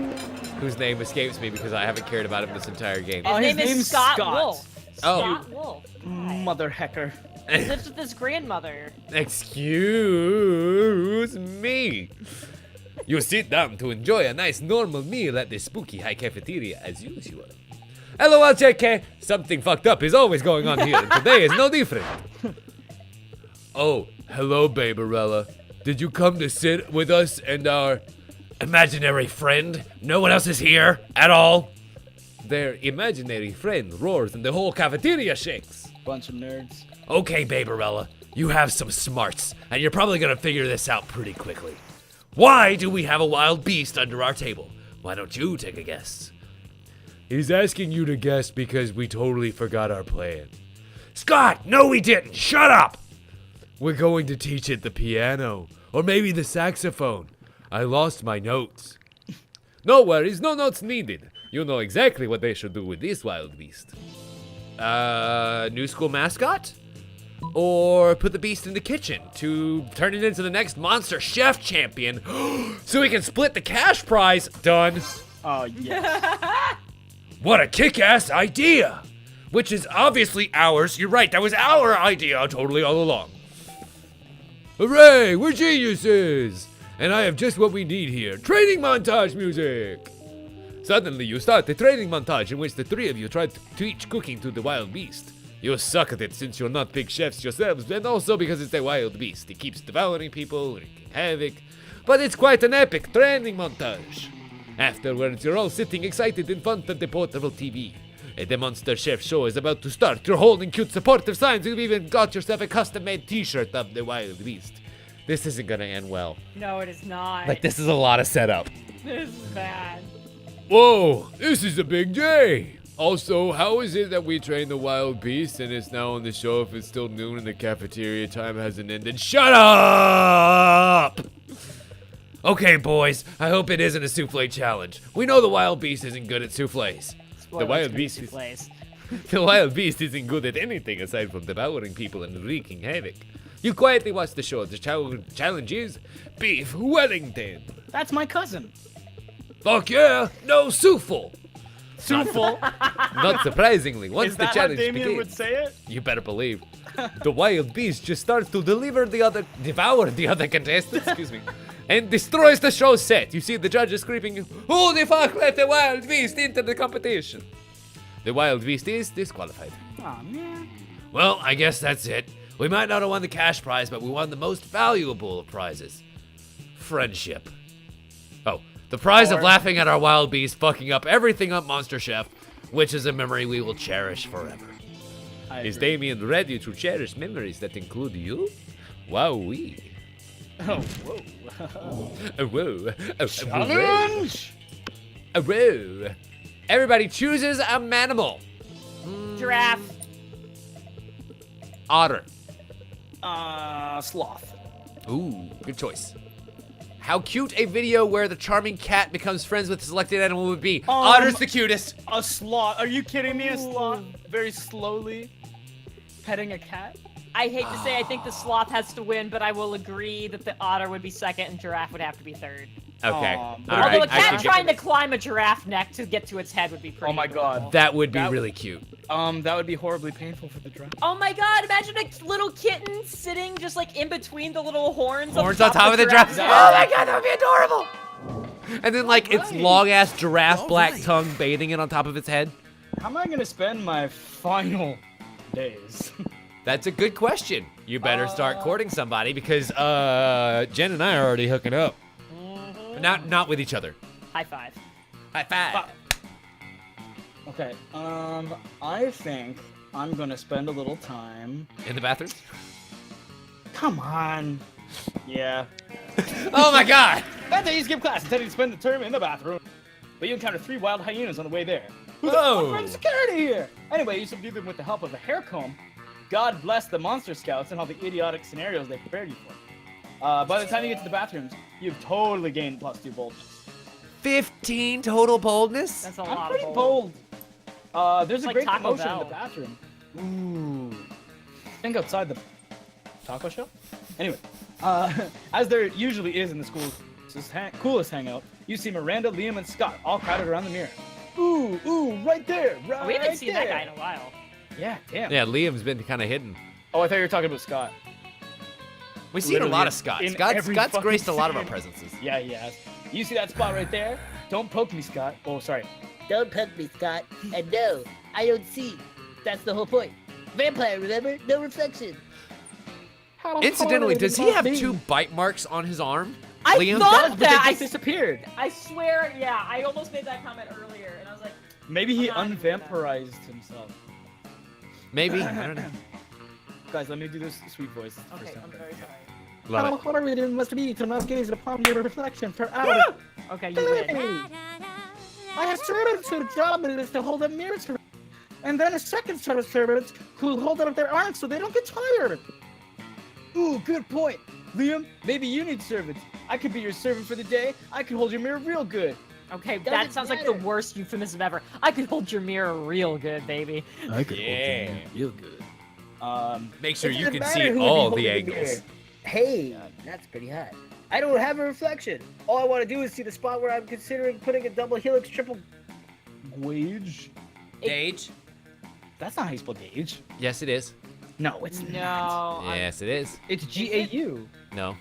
whose name escapes me because I haven't cared about him this entire game. His name is name's Scott Scott. Wolf. Oh. Scott Wolf. Mother hecker. He lives with his grandmother. Excuse me. You sit down to enjoy a nice normal meal at the spooky high cafeteria as usual. LOL, JK. Something fucked up is always going on here, and today is no different. Oh, hello, Babarella. Did you come to sit with us and our imaginary friend? No one else is here at all? Their imaginary friend roars and the whole cafeteria shakes. Bunch of nerds. Okay, Babarella, you have some smarts, and you're probably gonna figure this out pretty quickly. Why do we have a wild beast under our table? Why don't you take a guess? He's asking you to guess because we totally forgot our plan. Scott, no we didn't! Shut up! We're going to teach it the piano, or maybe the saxophone. I lost my notes. No worries, no notes needed. You know exactly what they should do with this wild beast. New school mascot? Or put the beast in the kitchen to turn it into the next Monster Chef champion so we can split the cash prize. Done. Oh, yes. What a kick-ass idea! Which is obviously ours. You're right, that was our idea totally all along. Hooray, we're geniuses! And I have just what we need here. Training montage music! Suddenly you start the training montage in which the three of you try to teach cooking to the wild beast. You suck at it since you're not big chefs yourselves, and also because it's a wild beast. It keeps devouring people, wreaking havoc. But it's quite an epic training montage. Afterwards, you're all sitting excited in front of the portable TV. The Monster Chef show is about to start. You're holding cute supportive signs. You've even got yourself a custom-made t-shirt of the wild beast. This isn't gonna end well. No, it is not. Like, this is a lot of setup. This is bad. Whoa, this is a big day. Also, how is it that we trained the wild beast and it's now on the show if it's still noon and the cafeteria time hasn't ended? Shut up! Okay, boys, I hope it isn't a souffle challenge. We know the wild beast isn't good at soufflés. The wild beast is... The wild beast isn't good at anything aside from devouring people and wreaking havoc. You quietly watch the show. The challenge is Beef Wellington. That's my cousin. Fuck yeah, no souffle. Souffle. Not surprisingly, once Is the that how challenge Damien begins, would say it? you better believe, the wild beast just starts to devour the other contestants, excuse me, and destroys the show set. You see the judges screaming, "Who the fuck let the wild beast into the competition?" The wild beast is disqualified. Aw, man. Well, I guess that's it. We might not have won the cash prize, but we won the most valuable of prizes. Friendship. Oh, the prize of laughing at our wild beast fucking up everything up Monster Chef, which is a memory we will cherish forever. Is Damien ready to cherish memories that include you? Wowee. Oh, whoa. Oh, whoa. Oh, Challenge! oh, whoa. Everybody chooses a manimal. Giraffe. Otter. Sloth. Ooh, good choice. How cute a video where the charming cat becomes friends with the selected animal would be. Otter's the cutest. A sloth. Are you kidding me? A sloth very slowly petting a cat? I hate to say I think the sloth has to win, but I will agree that the otter would be second and giraffe would have to be third. Okay. Aw, All but right. Although a I cat can get- trying to climb a giraffe neck to get to its head would be pretty Oh my God. adorable. That would be That- really cute. That would be horribly painful for the giraffe. Oh my god, imagine a little kitten sitting just like in between the little horns Horns on top of the giraffe. giraffe's Oh head. my god, that would be adorable. And then like its long ass giraffe black tongue bathing it on top of its head. How am I gonna spend my final days? That's a good question. You better start courting somebody because Jen and I are already hooking up. Not with each other. High five. High five. Okay, I think I'm gonna spend a little time. In the bathroom? Come on. Yeah. Oh my god! That day you skip class, intending to spend the term in the bathroom. But you encounter 3 wild hyenas on the way there. Who the Whoa. fuck runs security here? Anyway, you subdue them with the help of a hair comb. God bless the Monster Scouts and all the idiotic scenarios they prepared you for. By the time you get to the bathrooms, you've totally gained +2 boldness. 15 total boldness? That's a I'm lot pretty of bold. There's a like great Taco promotion in the Bell. bathroom. Ooh. Think outside the taco shop? Anyway, as there usually is in the school's coolest hangout, you see Miranda, Liam, and Scott all crowded around the mirror. Ooh, right there, right We haven't seen there. that guy in a while. Yeah, damn. Yeah, Liam's been kind of hidden. Oh, I thought you were talking about Scott. We've seen a Literally lot of Scott. in Scott's every graced fucking a lot of our scene. presences. Yeah, he has. You see that spot right there? Don't poke me, Scott. Oh, sorry. Don't poke me, Scott. And no, I don't see. That's the whole point. Vampire, remember? No reflection. Incidentally, does he have 2 bite marks on his arm? I Liam? thought But that. they I just disappeared. I swear, yeah, I almost made that comment earlier, and I was like, Maybe he I'm not doing that. unvampirized himself. Maybe. I don't know. Guys, let me do this sweet voice. the first okay, time. I'm very sorry. Love it. hard it must be to not gaze upon your reflection for hours. Okay, you win. I have servants whose job it is to hold up mirrors for, and then a second set of servants who hold up their arms so they don't get tired. Ooh, good point. Liam, maybe you need servants. I could be your servant for the day. I could hold your mirror real good. Okay, that Doesn't sounds like the matter. worst euphemism ever. I could hold your mirror real good, baby. I could hold your mirror real good. Make sure It you doesn't can matter see who would be all holding the the angles. mirror. Hey, that's pretty hot. I don't have a reflection. All I want to do is see the spot where I'm considering putting a double helix triple. Gauge? Gauge? That's not how you spell gauge. Yes, it is. No, it's No. not. Yes, it is. It's G-A-U. No.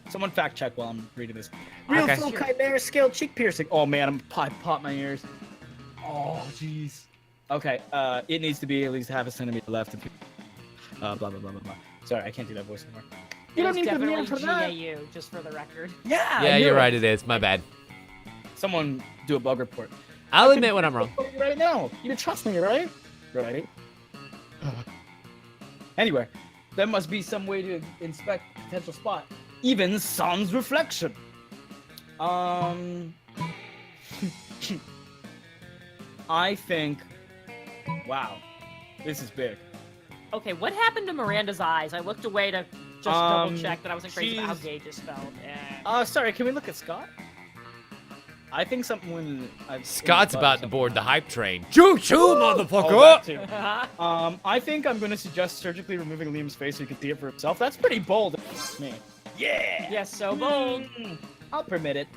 Someone fact check while I'm reading this. Real Okay. full chimera scale cheek piercing. Oh man, I popped my ears. Oh jeez. Okay, it needs to be at least half a centimeter left. Blah blah blah blah blah. Sorry, I can't do that voice anymore. You don't It's need the mirror definitely for that. GAU, just for the record. Yeah. Yeah, I knew you're it. right. It is. My bad. Someone do a bug report. I'll admit when I'm wrong. Right now, you trust me, right? Right. Anyway, there must be some way to inspect the potential spot. Even sans reflection. I think. Wow, this is big. Okay, what happened to Miranda's eyes? I looked away to just double check that I wasn't crazy about how she's- gay just felt. And... Sorry, can we look at Scott? I think something when Scott's about to board the hype train. Choo choo, motherfucker! Oh, that too. I think I'm gonna suggest surgically removing Liam's face so he can see it for himself. That's pretty bold. It's me. Yeah. yes, so bold. I'll permit it.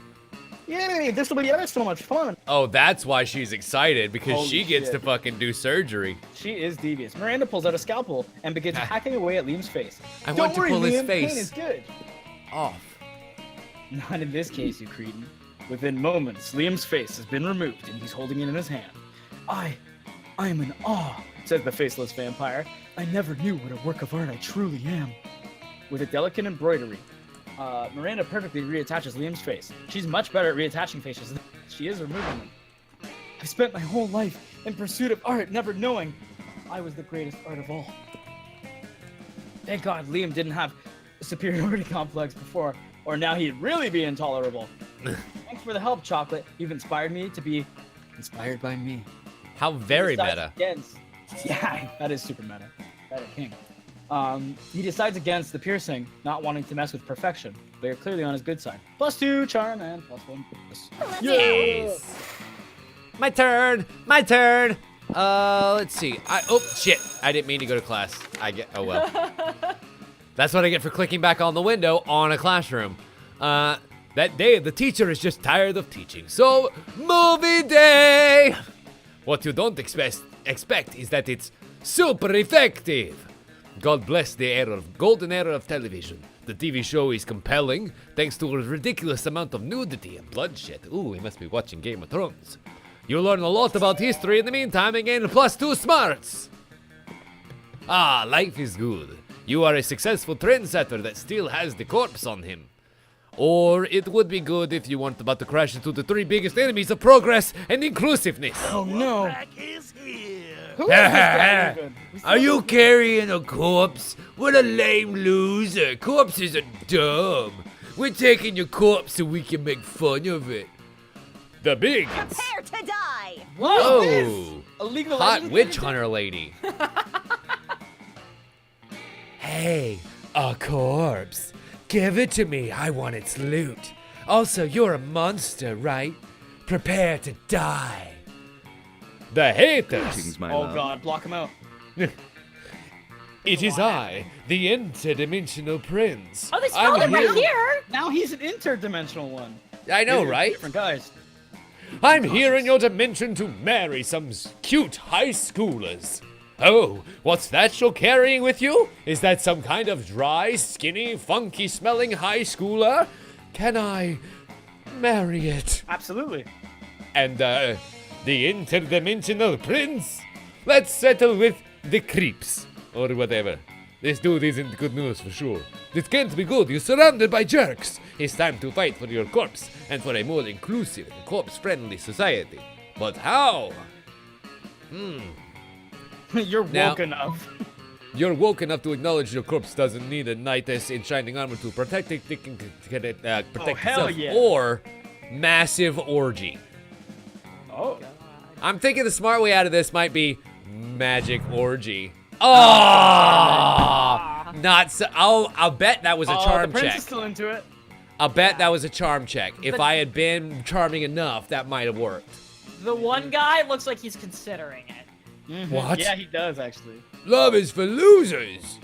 Yay, this will be ever so much fun. Oh, that's why she's excited, because Holy she gets shit. to fucking do surgery. She is devious. Miranda pulls out a scalpel and begins hacking away at Liam's face. I Don't want to worry, pull his Liam, Pain face is good. off. Not in this case, you cretin. Within moments, Liam's face has been removed and he's holding it in his hand. I am in awe, says the faceless vampire. I never knew what a work of art I truly am. With a delicate embroidery, Miranda perfectly reattaches Liam's face. She's much better at reattaching faces than she is removing them. I spent my whole life in pursuit of art, never knowing I was the greatest art of all. Thank God Liam didn't have a superiority complex before, or now he'd really be intolerable. Thanks for the help, Chocolate. You've inspired me to be inspired by me. How very He decides meta. Against, yeah, that is super meta. Meta king. He decides against the piercing, not wanting to mess with perfection. But you're clearly on his good side. +2 charm and +1 purpose. Yes. My turn. My turn. Let's see. Oh shit! I didn't mean to go to class. Oh well. That's what I get for clicking back on the window on a classroom. That day the teacher is just tired of teaching. So movie day. What you don't expect is that it's super effective. God bless the golden era of television. The TV show is compelling thanks to a ridiculous amount of nudity and bloodshed. Ooh, we must be watching Game of Thrones. You learn a lot about history in the meantime and gain +2 smarts. Ah, life is good. You are a successful trendsetter that still has the corpse on him. Or it would be good if you weren't about to crash into the 3 biggest enemies of progress and inclusiveness. Oh no. Who is this guy even? Are you carrying a corpse? What a lame loser. Corpses are dumb. We're taking your corpse so we can make fun of it. The biggest. Prepare to die. Whoa. A League of Hot Legends witch character? hunter lady. Hey, a corpse. Give it to me. I want its loot. Also, you're a monster, right? Prepare to die. The haters. Greetings, my Oh love. God, block him out. It is I, the interdimensional prince. Oh, they spelled it I'm right here. Now he's an interdimensional one. I know, They're right? Different guys. I'm here in your dimension to marry some cute high schoolers. Oh, what's that you're carrying with you? Is that some kind of dry, skinny, funky-smelling high schooler? Can I marry it? Absolutely. And, the interdimensional prince? Let's settle with the creeps, or whatever. This dude isn't good news for sure. This can't be good. You're surrounded by jerks. It's time to fight for your corpse and for a more inclusive and corpse-friendly society. But how? You're Now- woke enough. You're woke enough to acknowledge your corpse doesn't need a knight in shining armor to protect hell itself, yeah. or massive orgy. Oh. I'm thinking the smart way out of this might be magic orgy. Oh, not so. I'll bet that was a Oh, charm the prince check. is still into it. I'll bet that was a charm check. If But- I had been charming enough, that might have worked. The one guy looks like he's considering it. What? Yeah, he does actually. Love is for losers.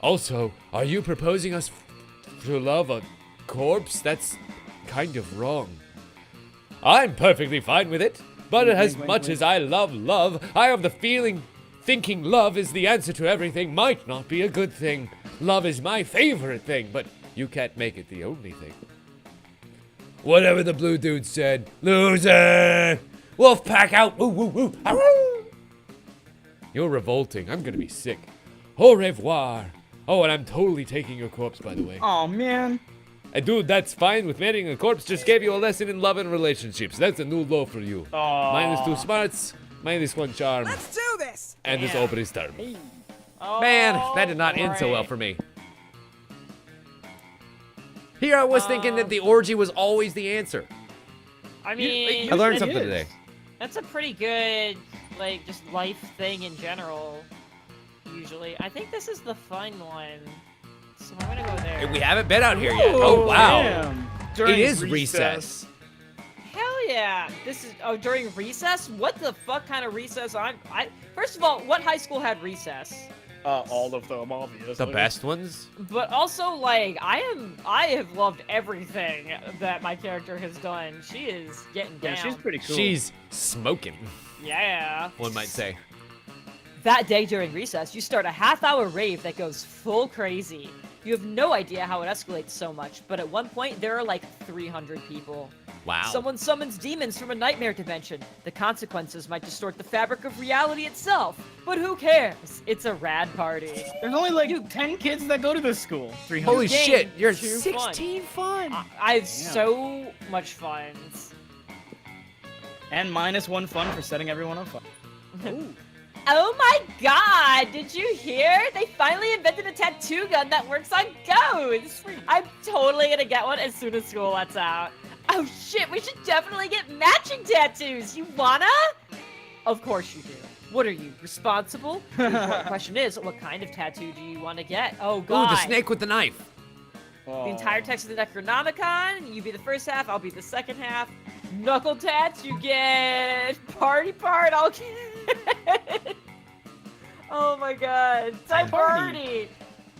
Also, are you proposing us to love a corpse? That's kind of wrong. I'm perfectly fine with it. But as wink, much wink. as I love love, I have the feeling thinking love is the answer to everything might not be a good thing. Love is my favorite thing, but you can't make it the only thing. Whatever the blue dude said. Loser! Wolfpack out! Woo woo woo! Arroo! You're revolting. I'm gonna be sick. Au revoir. Oh, and I'm totally taking your corpse, by the way. Oh man. And dude, that's fine with marrying a corpse. Just gave you a lesson in love and relationships. That's a new law for you. Oh. -2 smarts, -1 charm, Let's do this! and this opening term. Oh, Man, that did not end so well great. for me. Here I was thinking that the orgy was always the answer. I mean, I learned It something is. today. that's a pretty good, like, just life thing in general. Usually, I think this is the fun one, so I'm gonna go there. We haven't been out here yet. Oh, wow. Damn. It During is recess. Hell yeah! This is during recess. What the fuck kind of recess? First of all, what high school had recess? All of them, obviously. The best ones? But also, like, I have loved everything that my character has done. She is getting down. Yeah, she's pretty cool. She's smoking, Yeah. one might say. That day during recess, you start a half-hour rave that goes full crazy. You have no idea how it escalates so much, but at one point, there are like 300 people. Wow. Someone summons demons from a nightmare dimension. The consequences might distort the fabric of reality itself. But who cares? It's a rad party. There's only like 10 kids that go to this school. 300. Holy Game shit, you're too 16 fun. I have so much fun. And -1 fun for setting everyone on fire. Oh my god, did you hear? They finally invented a tattoo gun that works on ghosts. I'm totally gonna get one as soon as school lets out. Oh shit, we should definitely get matching tattoos. You wanna? Of course you do. What are you, responsible? The important question is, what kind of tattoo do you want to get? Oh Ooh, god. the snake with the knife. The entire text of the Necronomicon. You be the first half, I'll be the second half. Knuckle tats, you get party part, I'll get. Oh my god. Type party.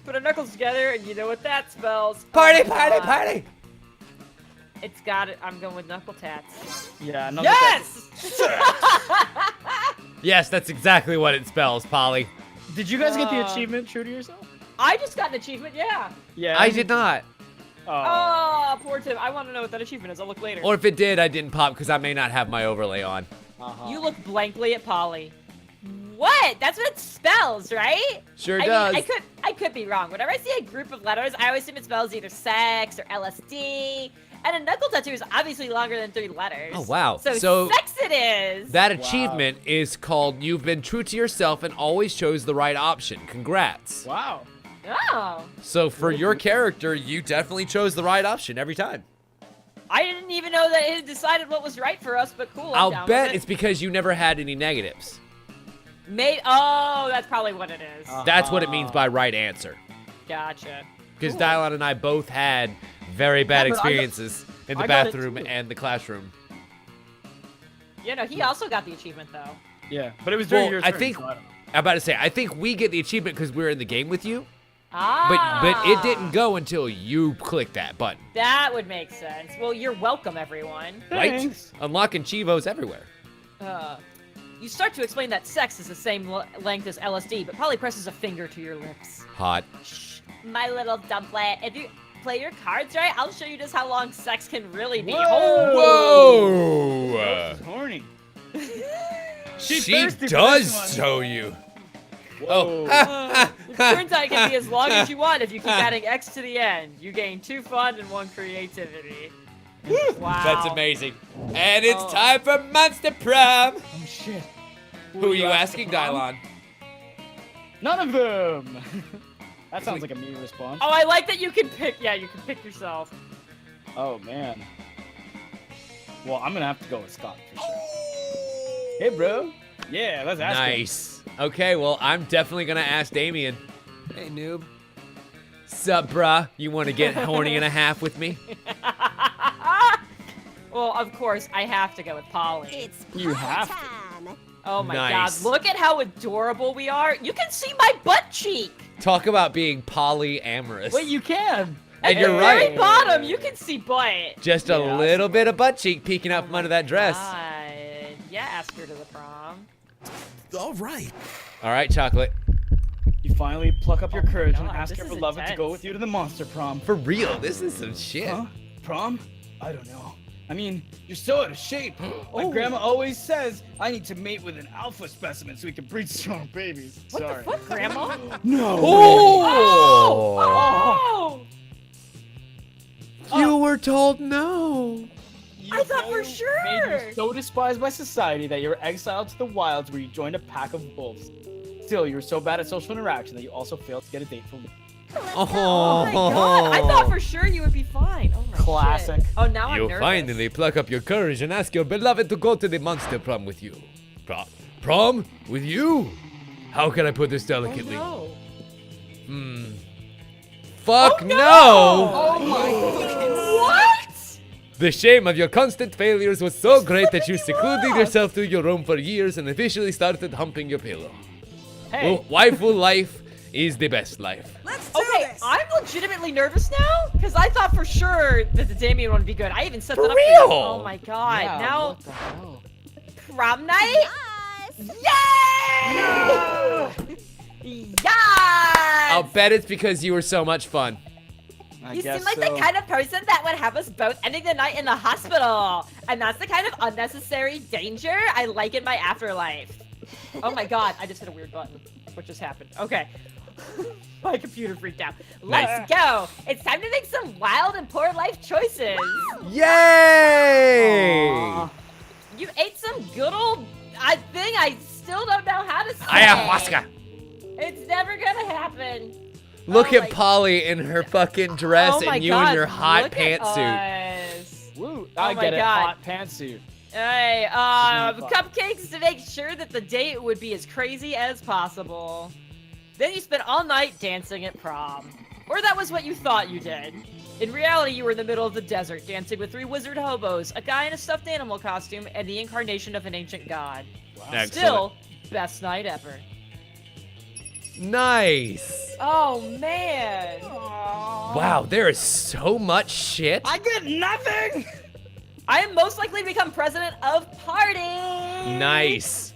Put our knuckles together and you know what that spells. Party, Oh my party, God. party. It's got it. I'm going with knuckle tats. Yeah, no. Yes! Yes, that's exactly what it spells, Polly. Did you guys get the Uh, achievement, True to Yourself? I just got an achievement, yeah. Yeah. I did not. Oh, poor Tim. I want to know what that achievement is. I'll look later. Or if it did, I didn't pop because I may not have my overlay on. You look blankly at Polly. What? That's what it spells, right? Sure I does. mean, I could be wrong. Whenever I see a group of letters, I always assume it spells either sex or LSD. And a knuckle tattoo is obviously longer than 3 letters. Oh, wow. So So sex it is. That achievement is called You've Been True to Yourself and Always Chose the Right Option. Congrats. Wow. Oh. So for your character, you definitely chose the right option every time. I didn't even know that it had decided what was right for us, but cool. I'm I'll down bet with it's because you never had any negatives. Oh, that's probably what it is. That's what it means by right answer. Gotcha. Because Dylon and I both had very bad Yeah, but I got- experiences in the I got it bathroom too. and the classroom. You know, he also got the achievement though. Yeah, but it was during Well, your I turn, think so I don't know. I'm about to say I think we get the achievement because we were in the game with you, Ah. but it didn't go until you clicked that button, That would make sense. Well, you're welcome, everyone. right? Thanks. Unlocking Chivos everywhere. You start to explain that sex is the same length as LSD, but Polly presses a finger to your lips. Hot. Shh, my little dumpling. If you play your cards right, I'll show you just how long sex can really be. Whoa! She's horny. She thirsty for does this one. show you. Whoa. Oh, It turns out it can be as long as you want if you keep adding X to the end. You gain 2 fun and 1 creativity. Wow. that's amazing. And it's Oh. time for Monster Prom. Oh shit. Who are you asking, Dylon? None of them. That sounds like a me response. Oh, I like that you can pick. Yeah, you can pick yourself. Oh man. Well, I'm gonna have to go with Scott for sure. Hey, bro. Yeah, let's ask him. Nice. Okay, well, I'm definitely gonna ask Damien. Hey, noob. Sup, bruh? You want to get horny and a half with me? Well, of course, I have to go with Polly. It's You have to. time. Oh my Nice. god, look at how adorable we are. You can see my butt cheek. Talk about being polyamorous. Wait, you can. And At you're the right. very bottom, you can see butt. Just a Yeah, little bit of butt cheek peeking out from under that dress. God. Yeah, ask her to the prom. All right. All right, chocolate. You finally pluck up your my courage and God, ask this her is for love to go intense. with you to the Monster Prom. For real, this is some shit. Huh? Prom? I don't know. I mean, you're so out of shape. My grandma always says I need to mate with an alpha specimen so we can breed strong babies. What Sorry. the fuck, Grandma? No. Oh! Oh! You were told no. I thought for Made sure. you so despised by society that you were exiled to the wilds where you joined a pack of wolves. Still, you were so bad at social interaction that you also failed to get a date for me. Oh my god, I thought for sure you would be fine. Oh my Classic. shit. Oh, now I'm You nervous. finally pluck up your courage and ask your beloved to go to the Monster Prom with you. Prom? With you? How can I put this delicately? Oh, Fuck no! Oh my god. What? The shame of your constant failures was so great that you secluded yourself to your room for years and officially started humping your pillow. Hey, Well, waifu life is the best life. Okay, I'm legitimately nervous now because I thought for sure that the Damien one would be good. I even set For that up real? for you. Oh my god. yeah, Now, what the hell? prom night? Yes. Yes! Yes! I'll bet it's because you were so much fun. I You guess seem like so. the kind of person that would have us both ending the night in the hospital. And that's the kind of unnecessary danger I like in my afterlife. Oh my god, I just hit a weird button. What just happened? Okay. My computer freaked out. Let's go. It's time to make some wild and poor life choices. Yay! Aw. You ate some good old thing I still don't know how to say. Ayahuasca. It's never gonna happen. Look Oh at my- Polly in her fucking dress Oh my and you god, in your hot look at pantsuit. us. Woo, Oh I my get it. God. Hot pantsuit. Hey, not fun. cupcakes to make sure that the date would be as crazy as possible. Then you spent all night dancing at prom. Or that was what you thought you did. In reality, you were in the middle of the desert, dancing with 3 wizard hobos, a guy in a stuffed animal costume, and the incarnation of an ancient god. Excellent. Still, best night ever. Nice. Oh, man. Wow, there is so much shit. I get nothing. I am most likely to become president of party. Nice.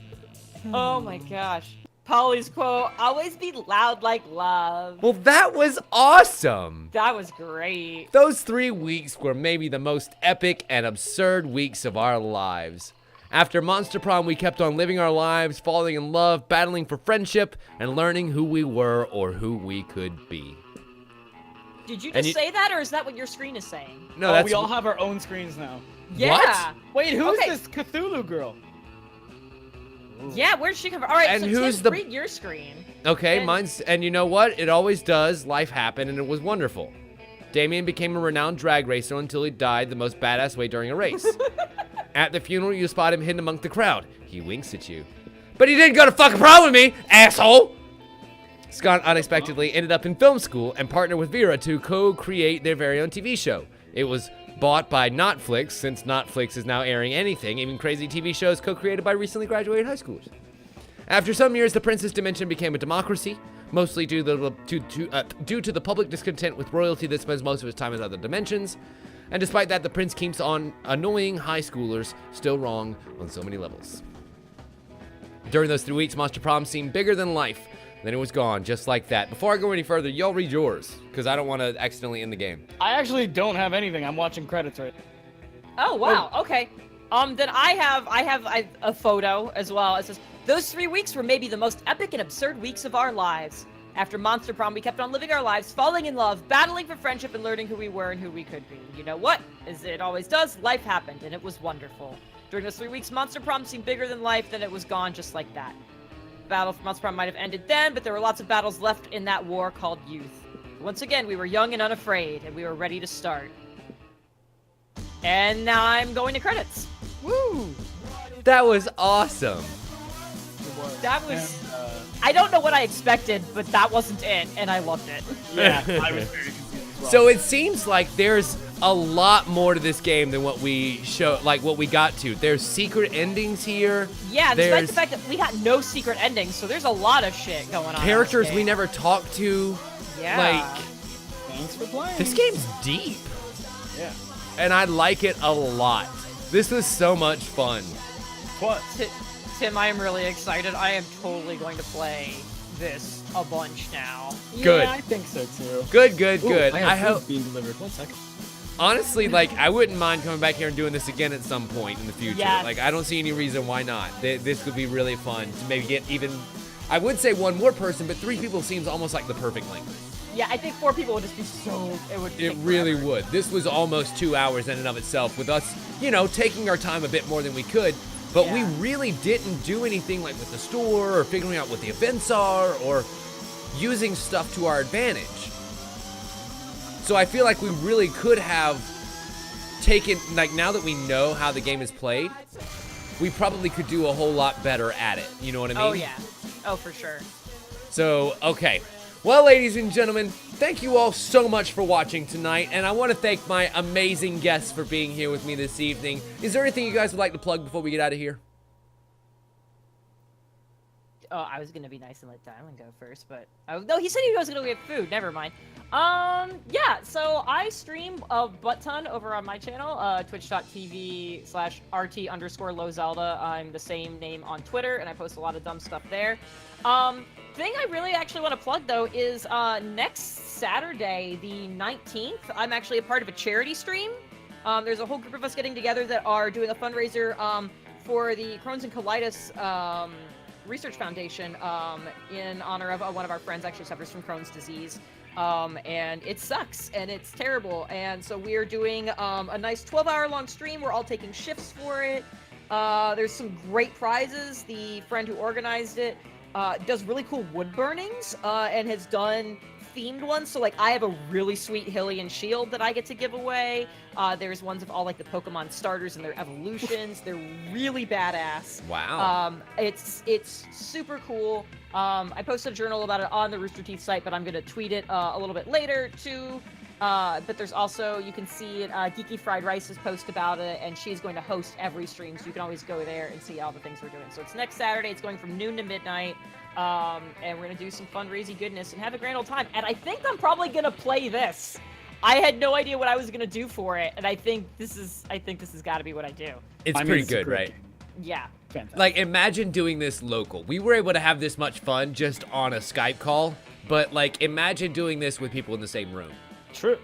Oh my gosh. Polly's quote, always be loud like love. Well, that was awesome. That was great. Those 3 weeks were maybe the most epic and absurd weeks of our lives. After Monster Prom, we kept on living our lives, falling in love, battling for friendship, and learning who we were or who we could be. Did you And just say that, or is that what your screen is saying? No, Oh, that's we all have our own screens now. Yeah. Wait, who's Okay. this Cthulhu girl? Yeah, where'd she come from? All right, And so who's Tim, the- read your screen. okay. and- Mine's, and you know what? It always does. Life happened, and it was wonderful. Damien became a renowned drag racer until he died the most badass way during a race. At the funeral, you spot him hidden among the crowd. He winks at you. But he didn't go to fucking prom with me, asshole! Scott unexpectedly ended up in film school and partnered with Vera to co-create their very own TV show. It was bought by Notflix, since Notflix is now airing anything, even crazy TV shows co-created by recently graduated high schoolers. After some years, the Princess Dimension became a democracy, mostly due to the public discontent with royalty that spends most of its time in other dimensions. And despite that, the prince keeps on annoying high schoolers, still wrong on so many levels. During those 3 weeks, Monster Prom seemed bigger than life. Then it was gone, just like that. Before I go any further, y'all read yours, because I don't want to accidentally end the game. I actually don't have anything. I'm watching credits right now. Oh wow. Okay. Then I have a photo as well. It says those 3 weeks were maybe the most epic and absurd weeks of our lives. After Monster Prom, we kept on living our lives, falling in love, battling for friendship, and learning who we were and who we could be. You know what? As it always does, life happened, and it was wonderful. During those 3 weeks, Monster Prom seemed bigger than life, then it was gone just like that. The battle for Monster Prom might have ended then, but there were lots of battles left in that war called youth. Once again, we were young and unafraid, and we were ready to start. And now I'm going to credits. Woo! That was awesome. That was... I don't know what I expected, but that wasn't it, and I loved it. Yeah, I was very confused as well. So it seems like there's a lot more to this game than what we what we got to. There's secret endings here. Yeah, despite there's the fact that we got no secret endings, so there's a lot of shit going on. characters in this we game. never talked to. Yeah. Like, Thanks for playing. this game's deep. Yeah. And I like it a lot. This was so much fun. What? Tim, I am really excited. I am totally going to play this a bunch now. Good. Yeah, I think so too. Good, good, Ooh, good. I I have hope. food being delivered. 1 second. Honestly, like, I wouldn't mind coming back here and doing this again at some point in the future. Yes. Like, I don't see any reason why not. This could be really fun to maybe get even. I would say one more person, but 3 people seems almost like the perfect length. Yeah, I think 4 people would just be so... It It take really forever. would. This was almost 2 hours in and of itself, with us, taking our time a bit more than we could. But we Yeah. really didn't do anything like with the store or figuring out what the events are or using stuff to our advantage. So I feel like we really could have taken, like, now that we know how the game is played, we probably could do a whole lot better at it. You know what I mean? Oh, yeah. Oh, for sure. So, okay. Well, ladies and gentlemen, thank you all so much for watching tonight, and I want to thank my amazing guests for being here with me this evening. Is there anything you guys would like to plug before we get out of here? Oh, I was gonna be nice and let Dylon go first, but no, he said he was gonna get food. Never mind. Yeah. So I stream a butt ton over on my channel, twitch.tv/RT_LowZelda. I'm the same name on Twitter, and I post a lot of dumb stuff there. Thing I really actually want to plug though is next Saturday, the 19th, I'm actually a part of a charity stream. There's a whole group of us getting together that are doing a fundraiser for the Crohn's and Colitis Research Foundation in honor of one of our friends actually suffers from Crohn's disease. And it sucks and it's terrible. And so we're doing a nice 12-hour-long stream. We're all taking shifts for it. There's some great prizes. The friend who organized it does really cool wood burnings and has done themed ones. So like I have a really sweet Hylian shield that I get to give away. There's ones of all like the Pokemon starters and their evolutions. They're really badass. Wow. It's super cool. I posted a journal about it on the Rooster Teeth site, but I'm gonna tweet it a little bit later too. But there's also, you can see it, Geeky Fried Rice's post about it, and she's going to host every stream, so you can always go there and see all the things we're doing. So it's next Saturday, it's going from noon to midnight, and we're gonna do some fundraising goodness and have a grand old time. And I think I'm probably gonna play this. I had no idea what I was gonna do for it, and I think this has got to be what I do. It's I mean, pretty it's a good, great right? game. Yeah. Fantastic. Like, imagine doing this local. We were able to have this much fun just on a Skype call, but, like, imagine doing this with people in the same room. True.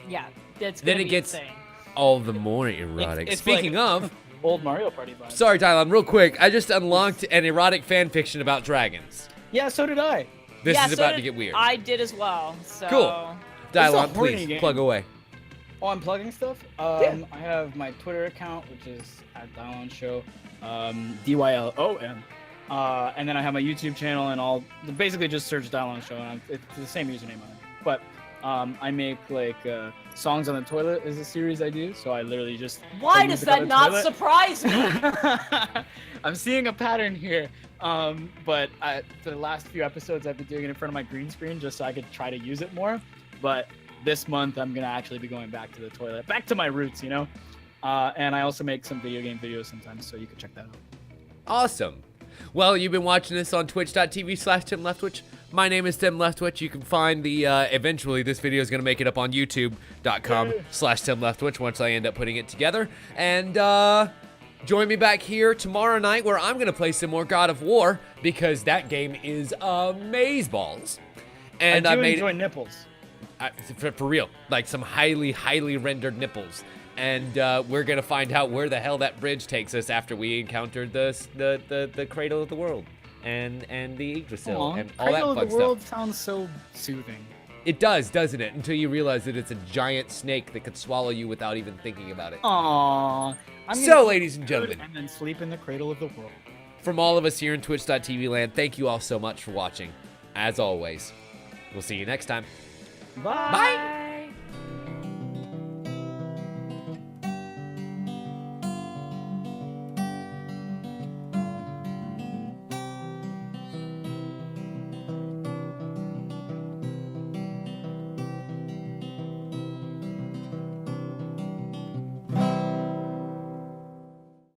Yeah. That's Then gonna it be gets insane. all the more erotic. It's Speaking like- of, Old Mario Party vibes. sorry, Dylon, real quick. I just unlocked an erotic fan fiction about dragons. Yeah, so did I. This Yeah, is so about did- to get weird. I did as well. So. Cool. It's a Dylon, horny please, game. plug away. Oh, I'm plugging stuff. I have my Twitter account, which is @Dylon Show, DYLON. And then I have my YouTube channel, and I'll basically just search Dylon Show, and it's the same username on it. But I make like songs on the toilet is a series I do, so I literally just. Why play does music on that the not toilet. surprise me? I'm seeing a pattern here. But for the last few episodes, I've been doing it in front of my green screen just so I could try to use it more. But this month, I'm gonna actually be going back to the toilet, back to my roots, you know. And I also make some video game videos sometimes, so you can check that out. Awesome. Well, you've been watching this on twitch.tv/TimLeftwich. My name is Tim Leftwich. You can find the, eventually this video is going to make it up on youtube.com/TimLeftwich once I end up putting it together. And, join me back here tomorrow night where I'm going to play some more God of War because that game is amazeballs. And I do made enjoy nipples. for real, like some highly, highly rendered nipples. And we're gonna find out where the hell that bridge takes us after we encountered the cradle of the world and the Yggdrasil and all that Cradle fun of the World stuff. sounds so soothing. It does, doesn't it? Until you realize that it's a giant snake that could swallow you without even thinking about it. Aww. So, ladies and gentlemen, And then sleep in the cradle of the world. from all of us here in Twitch.tv land, thank you all so much for watching. As always, we'll see you next time. Bye. Bye.